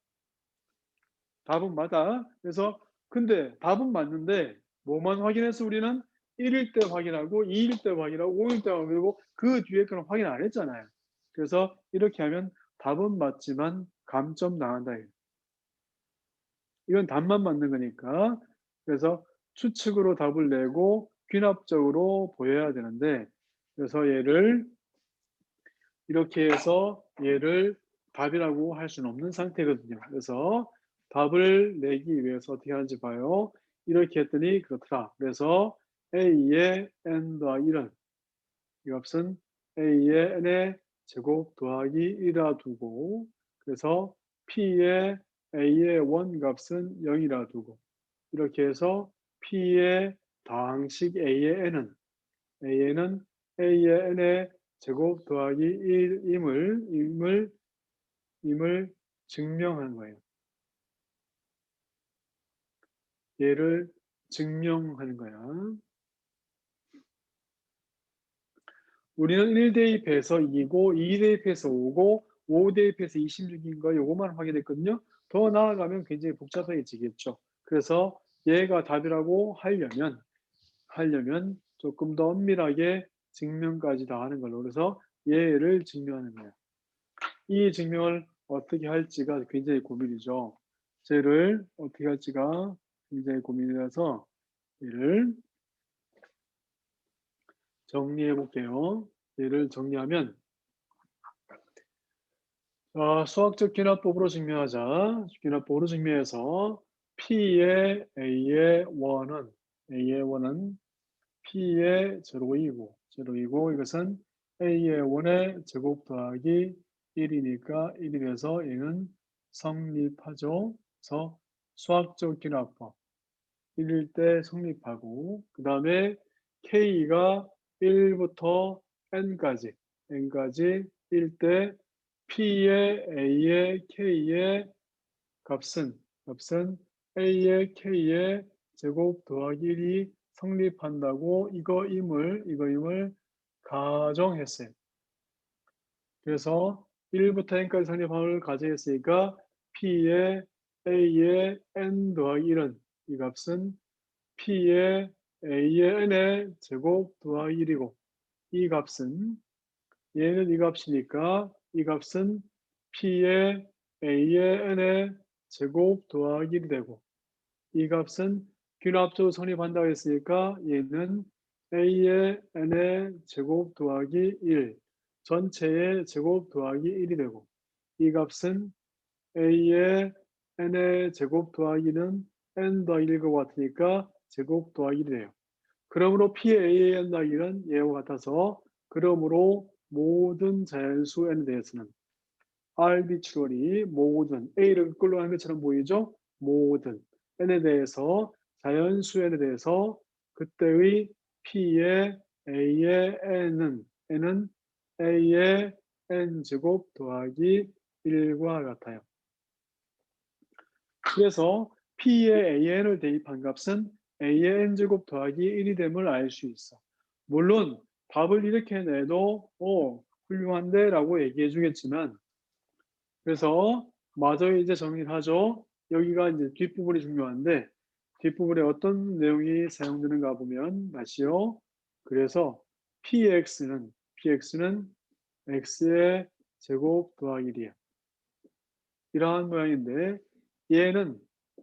답은 맞아. 그래서 근데 답은 맞는데 뭐만 확인해서 우리는 1일 때 확인하고 2일 때 확인하고 5일 때 확인하고 그 뒤에 거는 확인 안 했잖아요. 그래서 이렇게 하면 답은 맞지만 감점 나간다. 이건 답만 맞는 거니까. 그래서 추측으로 답을 내고 귀납적으로 보여야 되는데, 그래서 얘를 이렇게 해서 얘를 답이라고 할 수는 없는 상태거든요. 그래서 답을 내기 위해서 어떻게 하는지 봐요. 이렇게 했더니 그렇더라. 그래서 a의 n 더하기 1은 이 값은 a의 n의 제곱 더하기 1이라 두고, 그래서 p의 a의 원값은 0이라 두고, 이렇게 해서 p의 다항식 a의 n은 a의 n의 제곱 더하기 1임을 증명하는 거예요. 얘를 증명하는 거야. 우리는 1 대입해서 2고 2 대입해서 5고 5 대입해서 26인 거 요것만 확인했거든요. 더 나아가면 굉장히 복잡해지겠죠. 그래서 얘가 답이라고 하려면 조금 더 엄밀하게 증명까지 다 하는 걸로, 그래서 얘를 증명하는 거예요. 이 증명을 어떻게 할지가 굉장히 고민이죠. 쟤를 어떻게 할지가 굉장히 고민이라서 얘를 정리해 볼게요. 얘를 정리하면, 수학적 귀납법으로 증명하자. 귀납법으로 증명해서 P의 A의 원은 P의 제로이고 이것은 A의 원의 제곱 더하기 1이니까 1이 돼서 얘는 성립하죠. 그래서 수학적 귀납법 1일 때 성립하고, 그 다음에 K가 1부터 N까지 1 때 P의 A의 K의 값은 A의 K의 제곱 더하기 1이 성립한다고 이거임을 가정했어요. 그래서 1부터 n까지 성립함을 가정했으니까 P의 A의 n 더하기 1은 이 값은 P의 A의 n의 제곱 더하기 1이고, 이 값은 얘는 이 값이니까 이 값은 P의 A의 n의 제곱 더하기 1이 되고, 이 값은 귀납적으로 성립한다고 했으니까 얘는 A의 n의 제곱 더하기 1 전체의 제곱 더하기 1이 되고, 이 값은 A의 n의 제곱 더하기는 n 더하기 1과 같으니까 제곱 더하기 1이 돼요. 그러므로 P의 A의 n 더하기 1은 얘와 같아서, 그러므로 모든 자연수 n에 대해서는 arbitrary 모든 A를 끌로 하는 것처럼 보이죠? 모든 n에 대해서, 자연수 n에 대해서 그때의 P의 A의 n은 A의 n제곱 더하기 1과 같아요. 그래서 P의 AN을 대입한 값은 A의 n제곱 더하기 1이 됨을 알 수 있어. 물론 답을 이렇게 내도 훌륭한데 라고 얘기해 주겠지만, 그래서 마저 이제 정리를 하죠. 여기가 이제 뒷부분이 중요한데, 뒷부분에 어떤 내용이 사용되는가 보면 다시요. 그래서 px는 x의 제곱 더하기 1이야. 이러한 모양인데 얘는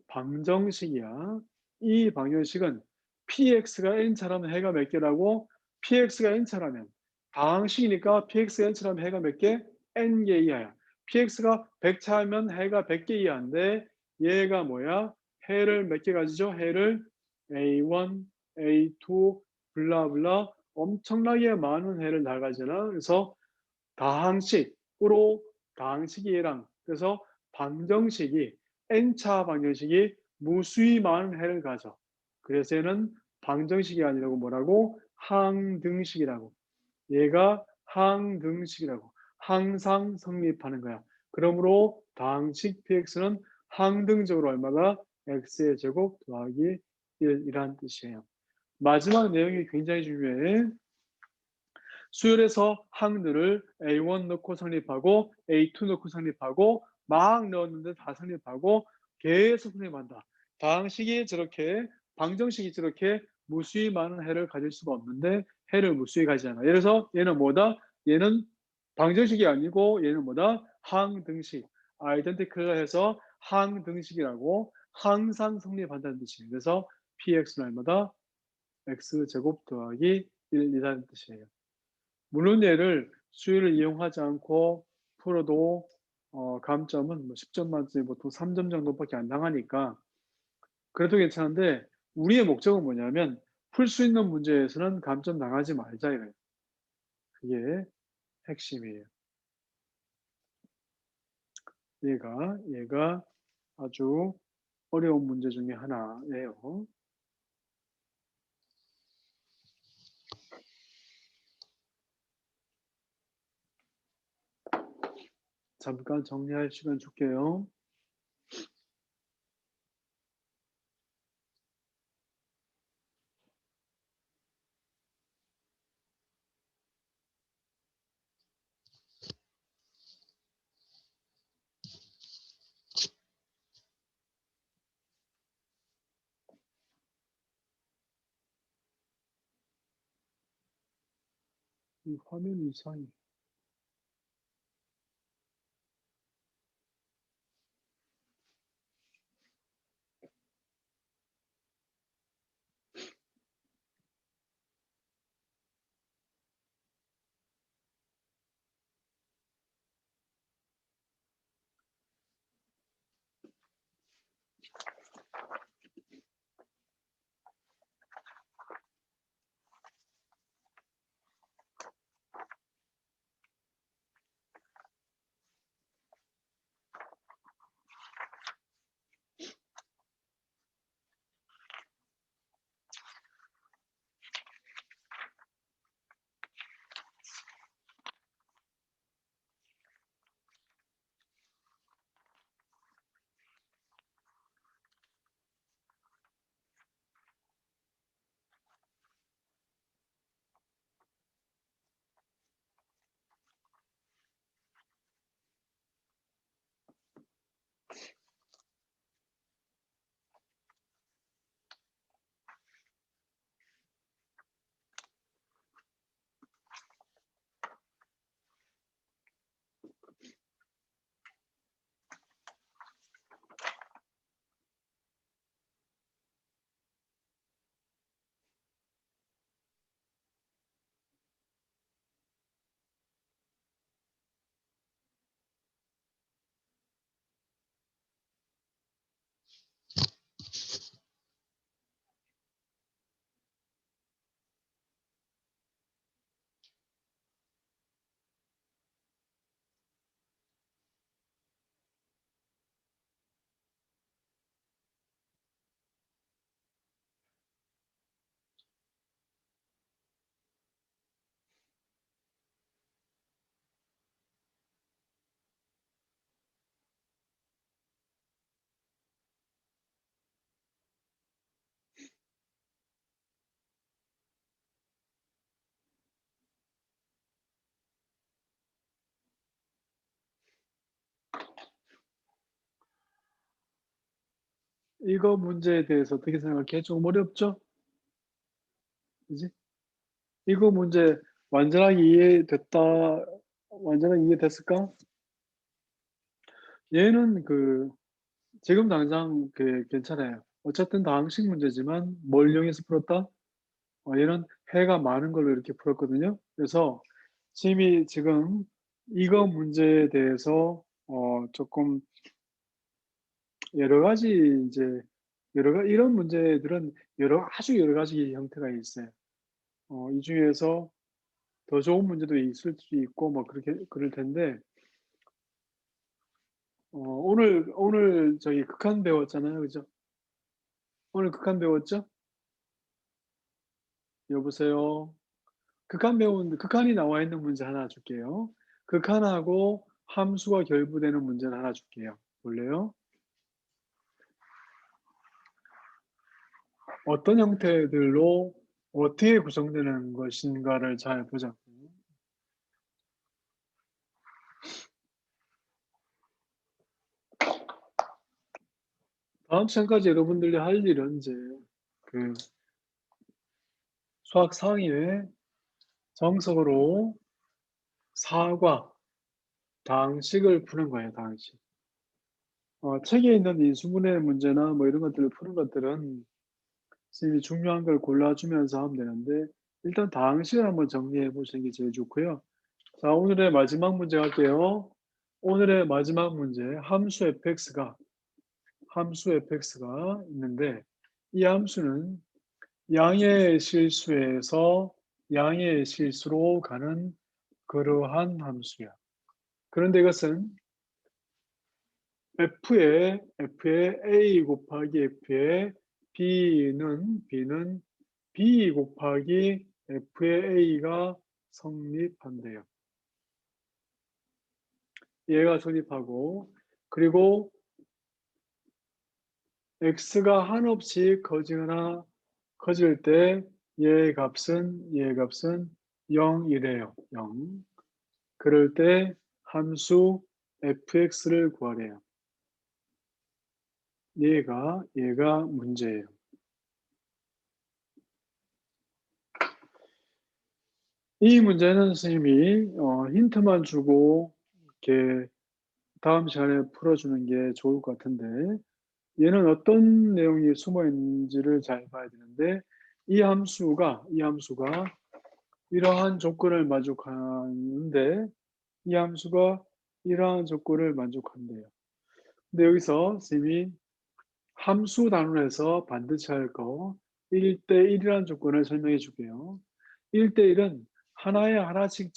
방정식이야. 이 방정식은 px가 n차라면 해가 몇 개라고? px가 n차라면 다항식이니까 px가 n차라면 해가 몇 개? n개 이하야. px가 100차면 해가 100개 이하인데 얘가 뭐야? 해를 몇 개 가지죠? 해를 a1, a2, 블라블라 엄청나게 많은 해를 다 가지잖아. 그래서 다항식이 얘랑, 그래서 방정식이 n차 방정식이 무수히 많은 해를 가져. 그래서 얘는 방정식이 아니라고 뭐라고? 항등식이라고. 얘가 항등식이라고. 항상 성립하는 거야. 그러므로 다항식 px는 항등적으로 얼마가? x의 제곱 더하기 1이란 뜻이에요. 마지막 내용이 굉장히 중요해. 수열에서 항들을 A1 넣고 성립하고 A2 넣고 성립하고 막 넣었는데 다 성립하고 계속 성립한다. 다항식이 저렇게, 방정식이 저렇게 무수히 많은 해를 가질 수가 없는데 해를 무수히 가지잖아. 예를 들어서 얘는 뭐다? 얘는 방정식이 아니고 얘는 뭐다? 항등식. 아이덴티컬 해서 항등식이라고 항상 성립한다는 뜻이에요. 그래서 px는 얼마다? x제곱 더하기 1이라는 뜻이에요. 물론 얘를 수위를 이용하지 않고 풀어도 감점은 뭐 10점 만점에 보통 3점 정도밖에 안 당하니까 그래도 괜찮은데 우리의 목적은 뭐냐면 풀 수 있는 문제에서는 감점 당하지 말자 이거예요. 그게 핵심이에요. 얘가 아주 어려운 문제 중에 하나예요. 잠깐 정리할 시간 줄게요. 이 화면이 이상해. 이거 문제에 대해서 어떻게 생각해? 조금 어렵죠? 그지? 이거 문제 완전하게 이해됐다, 완전하게 이해됐을까? 얘는 지금 당장 괜찮아요. 어쨌든 다항식 문제지만 뭘 이용해서 풀었다? 얘는 해가 많은 걸로 이렇게 풀었거든요. 그래서 지금 이거 문제에 대해서 조금 여러 가지 이제 이런 문제들은 아주 여러 가지 형태가 있어요. 이 중에서 더 좋은 문제도 있을 수 있고 뭐 그렇게 그럴 텐데 오늘 저기 극한 배웠잖아요, 그죠? 오늘 극한 배웠죠? 여보세요. 극한이 나와 있는 문제 하나 줄게요. 극한하고 함수가 결부되는 문제를 하나 줄게요. 볼래요? 어떤 형태들로 어떻게 구성되는 것인가를 잘 보자고. 다음 시간까지 여러분들이 할 일은 이제 그 수학 상위에 정석으로 사과, 당식을 푸는 거예요, 당식. 책에 있는 인수분해 문제나 뭐 이런 것들을 푸는 것들은 선생님이 중요한 걸 골라주면서 하면 되는데, 일단 당식을 한번 정리해 보시는 게 제일 좋고요. 자, 오늘의 마지막 문제 갈게요. 오늘의 마지막 문제, 함수 fx가 있는데, 이 함수는 양의 실수에서 양의 실수로 가는 그러한 함수야. 그런데 이것은 f의 a 곱하기 f의 b는 b 곱하기 f의 a가 성립한대요. 얘가 성립하고, 그리고 x가 한없이 커지거나 커질 때 얘의 값은 0이래요. 0. 그럴 때 함수 fx를 구하래요. 얘가 문제예요. 이 문제는 선생님이 힌트만 주고 이렇게 다음 시간에 풀어주는 게 좋을 것 같은데, 얘는 어떤 내용이 숨어 있는지를 잘 봐야 되는데, 이 함수가 이러한 조건을 만족하는데, 이 함수가 이러한 조건을 만족한대요. 근데 여기서 선생님이 함수 단원에서 반드시 할 거 1대1이라는 조건을 설명해 줄게요. 1대1은 하나에 하나씩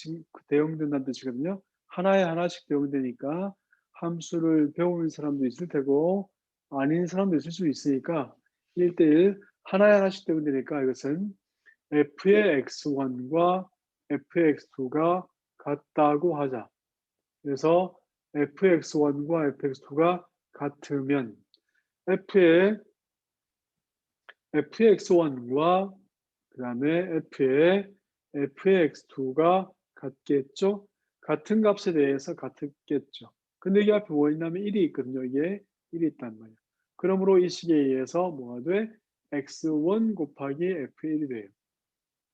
대응된다는 뜻이거든요. 하나에 하나씩 대응되니까 함수를 배우는 사람도 있을 테고 아닌 사람도 있을 수 있으니까 1대1 하나에 하나씩 대응되니까 이것은 f의 x1과 f의 x2가 같다고 하자. 그래서 f의 x1과 f의 x2가 같으면 f의 fx1과 그 다음에 f의 fx2가 같겠죠? 같은 값에 대해서 같겠죠. 근데 이게 앞에 뭐 있냐면 1이 있거든요. 이게 1이 있단 말이에요. 그러므로 이 식에 의해서 뭐가 돼? x1 곱하기 f1이 돼요.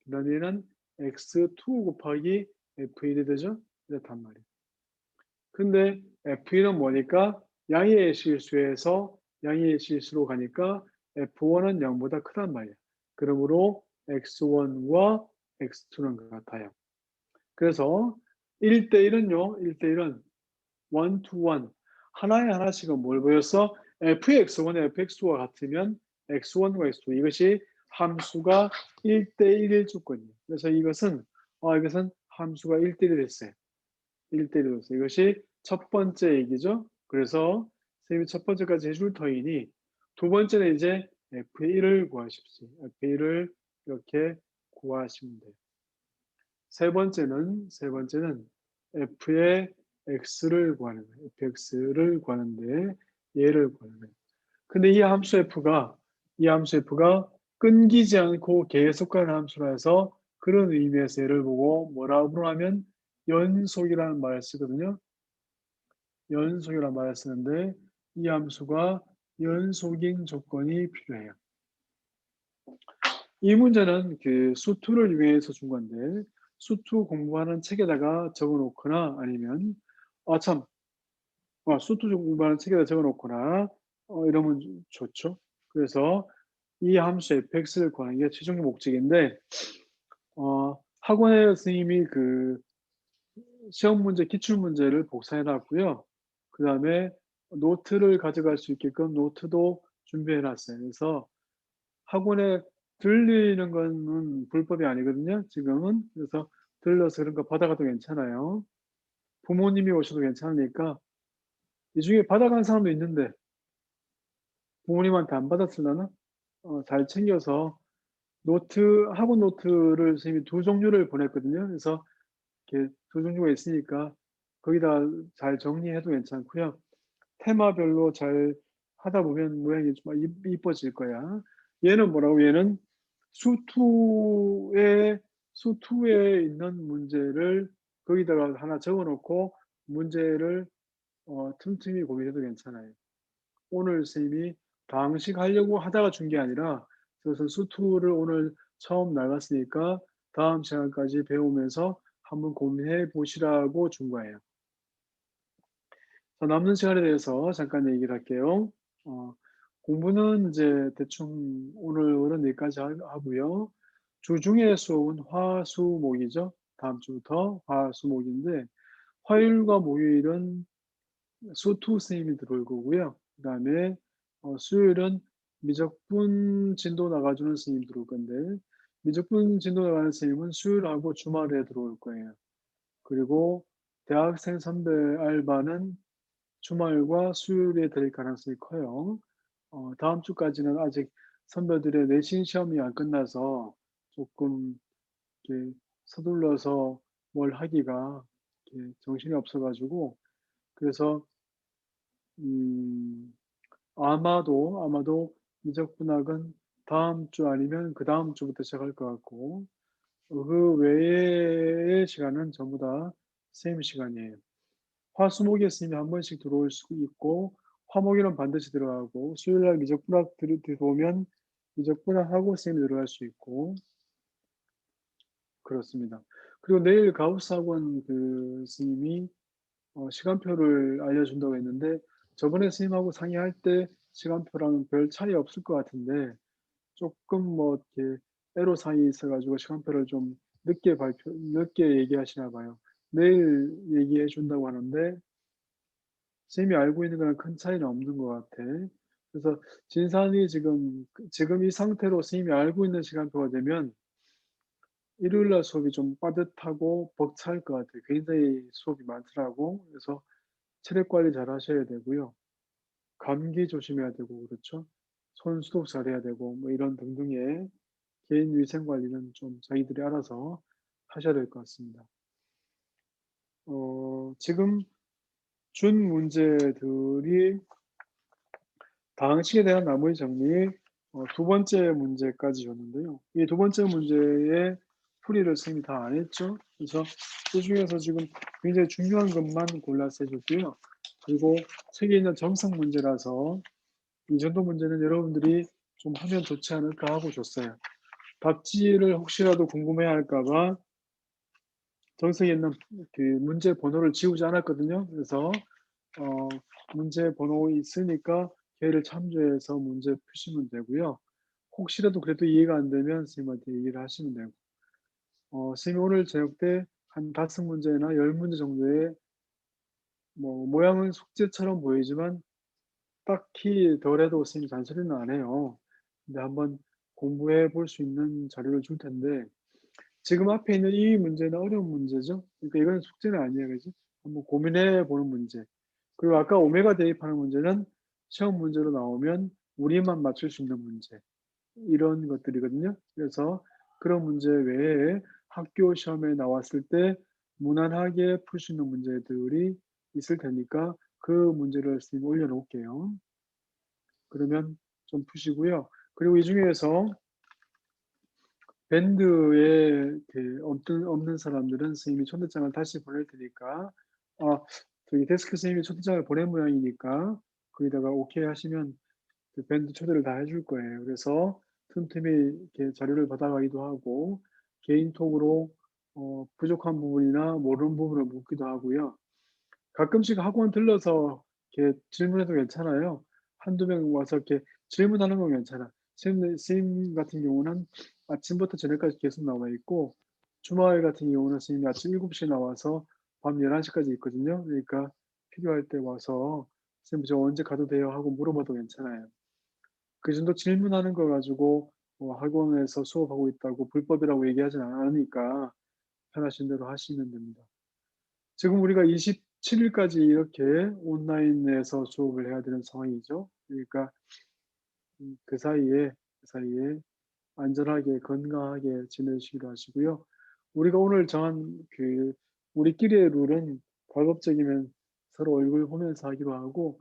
그 다음에 얘는 x2 곱하기 f1이 되죠? 이렇단 말이에요. 근데 f1은 뭐니까? 양의 실수에서 양의 실수로 가니까 f1은 0보다 크단 말이에요. 그러므로 x1과 x2는 같아요. 그래서 1대1은요, 1대1은 1 to 1. 하나에 하나씩은 뭘 보였어? f의 x1과 fx2가 같으면 x1과 x2. 이것이 함수가 1대1일 조건이에요. 그래서 이것은 함수가 1대1이 됐어요. 1대1이 됐어요. 이것이 첫 번째 얘기죠. 그래서 선생님이 첫 번째까지 해줄 터이니 두 번째는 이제 f1을 구하십시오. f1을 이렇게 구하시면 돼요. 세 번째는 f의 x를 구하는 거예요. fx를 구하는데 얘를 구하는 거예요. 근데 이 함수 f가 끊기지 않고 계속 가는 함수라서 그런 의미에서 얘를 보고 뭐라고 부르냐면 연속이라는 말을 쓰거든요. 연속이라는 말을 쓰는데 이 함수가 연속인 조건이 필요해요. 이 문제는 그 수투를 이용해서 준 건데 수투 공부하는 책에다가 적어놓거나 아니면 수투 공부하는 책에다 적어놓거나 이러면 좋죠. 그래서 이 함수 fx를 구하는 게 최종의 목적인데 학원의 선생님이 그 시험 문제 기출 문제를 복사해 놨고요. 그 다음에 노트를 가져갈 수 있게끔 노트도 준비해 놨어요. 그래서 학원에 들리는 거는 불법이 아니거든요. 지금은. 그래서 들러서 그런 거 받아가도 괜찮아요. 부모님이 오셔도 괜찮으니까 이 중에 받아간 사람도 있는데 부모님한테 안 받았으려나? 잘 챙겨서 학원 노트를 선생님이 두 종류를 보냈거든요. 그래서 이렇게 두 종류가 있으니까 거기다 잘 정리해도 괜찮고요. 테마별로 잘 하다 보면 모양이 좀 이뻐질 거야. 얘는 뭐라고? 얘는 수투에 있는 문제를 거기다가 하나 적어놓고 문제를 틈틈이 고민해도 괜찮아요. 오늘 선생님이 방식 하려고 하다가 준 게 아니라 그래서 수투를 오늘 처음 나갔으니까 다음 시간까지 배우면서 한번 고민해 보시라고 준 거예요. 자, 남는 시간에 대해서 잠깐 얘기를 할게요. 공부는 이제 대충 오늘은 여기까지 하고요. 주중에 수업은 화, 수, 목이죠. 다음 주부터 화, 수, 목인데 화요일과 목요일은 수투 선생님이 들어올 거고요. 그 다음에 수요일은 미적분 진도 나가주는 선생님 들어올 건데 미적분 진도 나가는 선생님은 수요일하고 주말에 들어올 거예요. 그리고 대학생 선배 알바는 주말과 수요일에 될 가능성이 커요. 다음 주까지는 아직 선배들의 내신 시험이 안 끝나서 조금 이렇게 서둘러서 뭘 하기가 이렇게 정신이 없어가지고 그래서 아마도 미적분학은 다음 주 아니면 그 다음 주부터 시작할 것 같고 그 외의 시간은 전부 다 선생님 시간이에요. 화수목에 스님이 한 번씩 들어올 수 있고 화목일은 반드시 들어가고 수요일날 미적분학 들어오면 미적분학하고 스님이 들어갈 수 있고 그렇습니다. 그리고 내일 가우스 학원 그 스님이 시간표를 알려준다고 했는데 저번에 스님하고 상의할 때 시간표랑은 별 차이 없을 것 같은데 조금 뭐 이렇게 애로사항이 있어가지고 시간표를 좀 늦게 얘기하시나 봐요. 내일 얘기해 준다고 하는데 쌤이 알고 있는 거랑 큰 차이는 없는 것 같아. 그래서 진산이 지금 이 상태로 쌤이 알고 있는 시간표가 되면 일요일날 수업이 좀 빠듯하고 벅찰 것 같아요. 굉장히 수업이 많더라고. 그래서 체력 관리 잘 하셔야 되고요. 감기 조심해야 되고, 그렇죠? 손 소독 잘 해야 되고, 뭐 이런 등등의 개인 위생 관리는 좀 자기들이 알아서 하셔야 될 것 같습니다. 지금 준 문제들이 방식에 대한 나머지 정리, 두 번째 문제까지 줬는데요. 이 두 번째 문제의 풀이를 선생님이 다 안 했죠. 그래서 그 중에서 지금 굉장히 중요한 것만 골라서 해줬고요. 그리고 책에 있는 정석 문제라서 이 정도 문제는 여러분들이 좀 하면 좋지 않을까 하고 줬어요. 답지를 혹시라도 궁금해 할까봐 정석에 있는 그 문제 번호를 지우지 않았거든요. 그래서 문제 번호 있으니까 걔를 참조해서 문제 푸시면 되고요. 혹시라도 그래도 이해가 안 되면 선생님한테 얘기를 하시면 되고 선생님 오늘 저녁 때 한 5문제나 10문제 정도의 뭐 모양은 숙제처럼 보이지만 딱히 덜해도 선생님 잔소리는 안 해요. 근데 한번 공부해 볼 수 있는 자료를 줄 텐데 지금 앞에 있는 이 문제는 어려운 문제죠. 그러니까 이건 숙제는 아니에요. 그지? 한번 고민해 보는 문제. 그리고 아까 오메가 대입하는 문제는 시험 문제로 나오면 우리만 맞출 수 있는 문제. 이런 것들이거든요. 그래서 그런 문제 외에 학교 시험에 나왔을 때 무난하게 풀 수 있는 문제들이 있을 테니까 그 문제를 선생님 올려놓을게요. 그러면 좀 푸시고요. 그리고 이 중에서 밴드에 없는 사람들은 선생님이 초대장을 다시 보낼 테니까 저기 데스크 선생님이 초대장을 보낸 모양이니까 거기다가 오케이 하시면 그 밴드 초대를 다 해줄 거예요. 그래서 틈틈이 이렇게 자료를 받아가기도 하고 개인톡으로 부족한 부분이나 모르는 부분을 묻기도 하고요. 가끔씩 학원 들러서 이렇게 질문해도 괜찮아요. 한두 명 와서 이렇게 질문하는 건 괜찮아. 선생님 같은 경우는 아침부터 저녁까지 계속 나와 있고 주말 같은 경우는 선생님이 아침 7시에 나와서 밤 11시까지 있거든요. 그러니까 필요할 때 와서 선생님 저 언제 가도 돼요 하고 물어봐도 괜찮아요. 그 정도 질문하는 거 가지고 학원에서 수업하고 있다고 불법이라고 얘기하진 않으니까 편하신 대로 하시면 됩니다. 지금 우리가 27일까지 이렇게 온라인에서 수업을 해야 되는 상황이죠. 그러니까 그 사이에 안전하게 건강하게 지내시기로 하시고요. 우리가 오늘 정한 그 우리끼리의 룰은 가급적이면 서로 얼굴 보면서 하기로 하고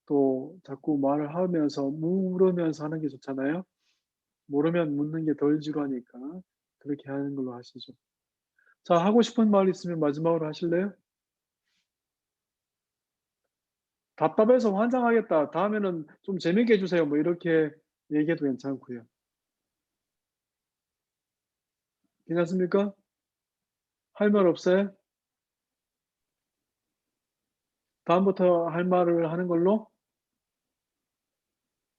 또 자꾸 말을 하면서 물으면서 하는 게 좋잖아요. 모르면 묻는 게 덜 지루하니까 그렇게 하는 걸로 하시죠. 자, 하고 싶은 말 있으면 마지막으로 하실래요? 답답해서 환장하겠다. 다음에는 좀 재밌게 해주세요. 뭐 이렇게 얘기해도 괜찮고요. 괜찮습니까? 할 말 없어요? 다음부터 할 말을 하는 걸로?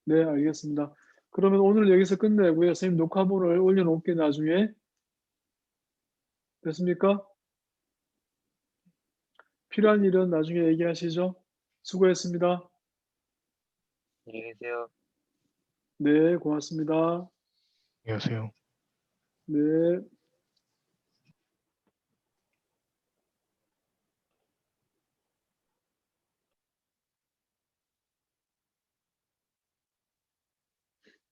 네, 알겠습니다. 그러면 오늘 여기서 끝내고요. 선생님 녹화본을 올려놓을게요, 나중에. 됐습니까? 필요한 일은 나중에 얘기하시죠. 수고했습니다. 안녕히 계세요. 네, 고맙습니다. 안녕하세요. 네.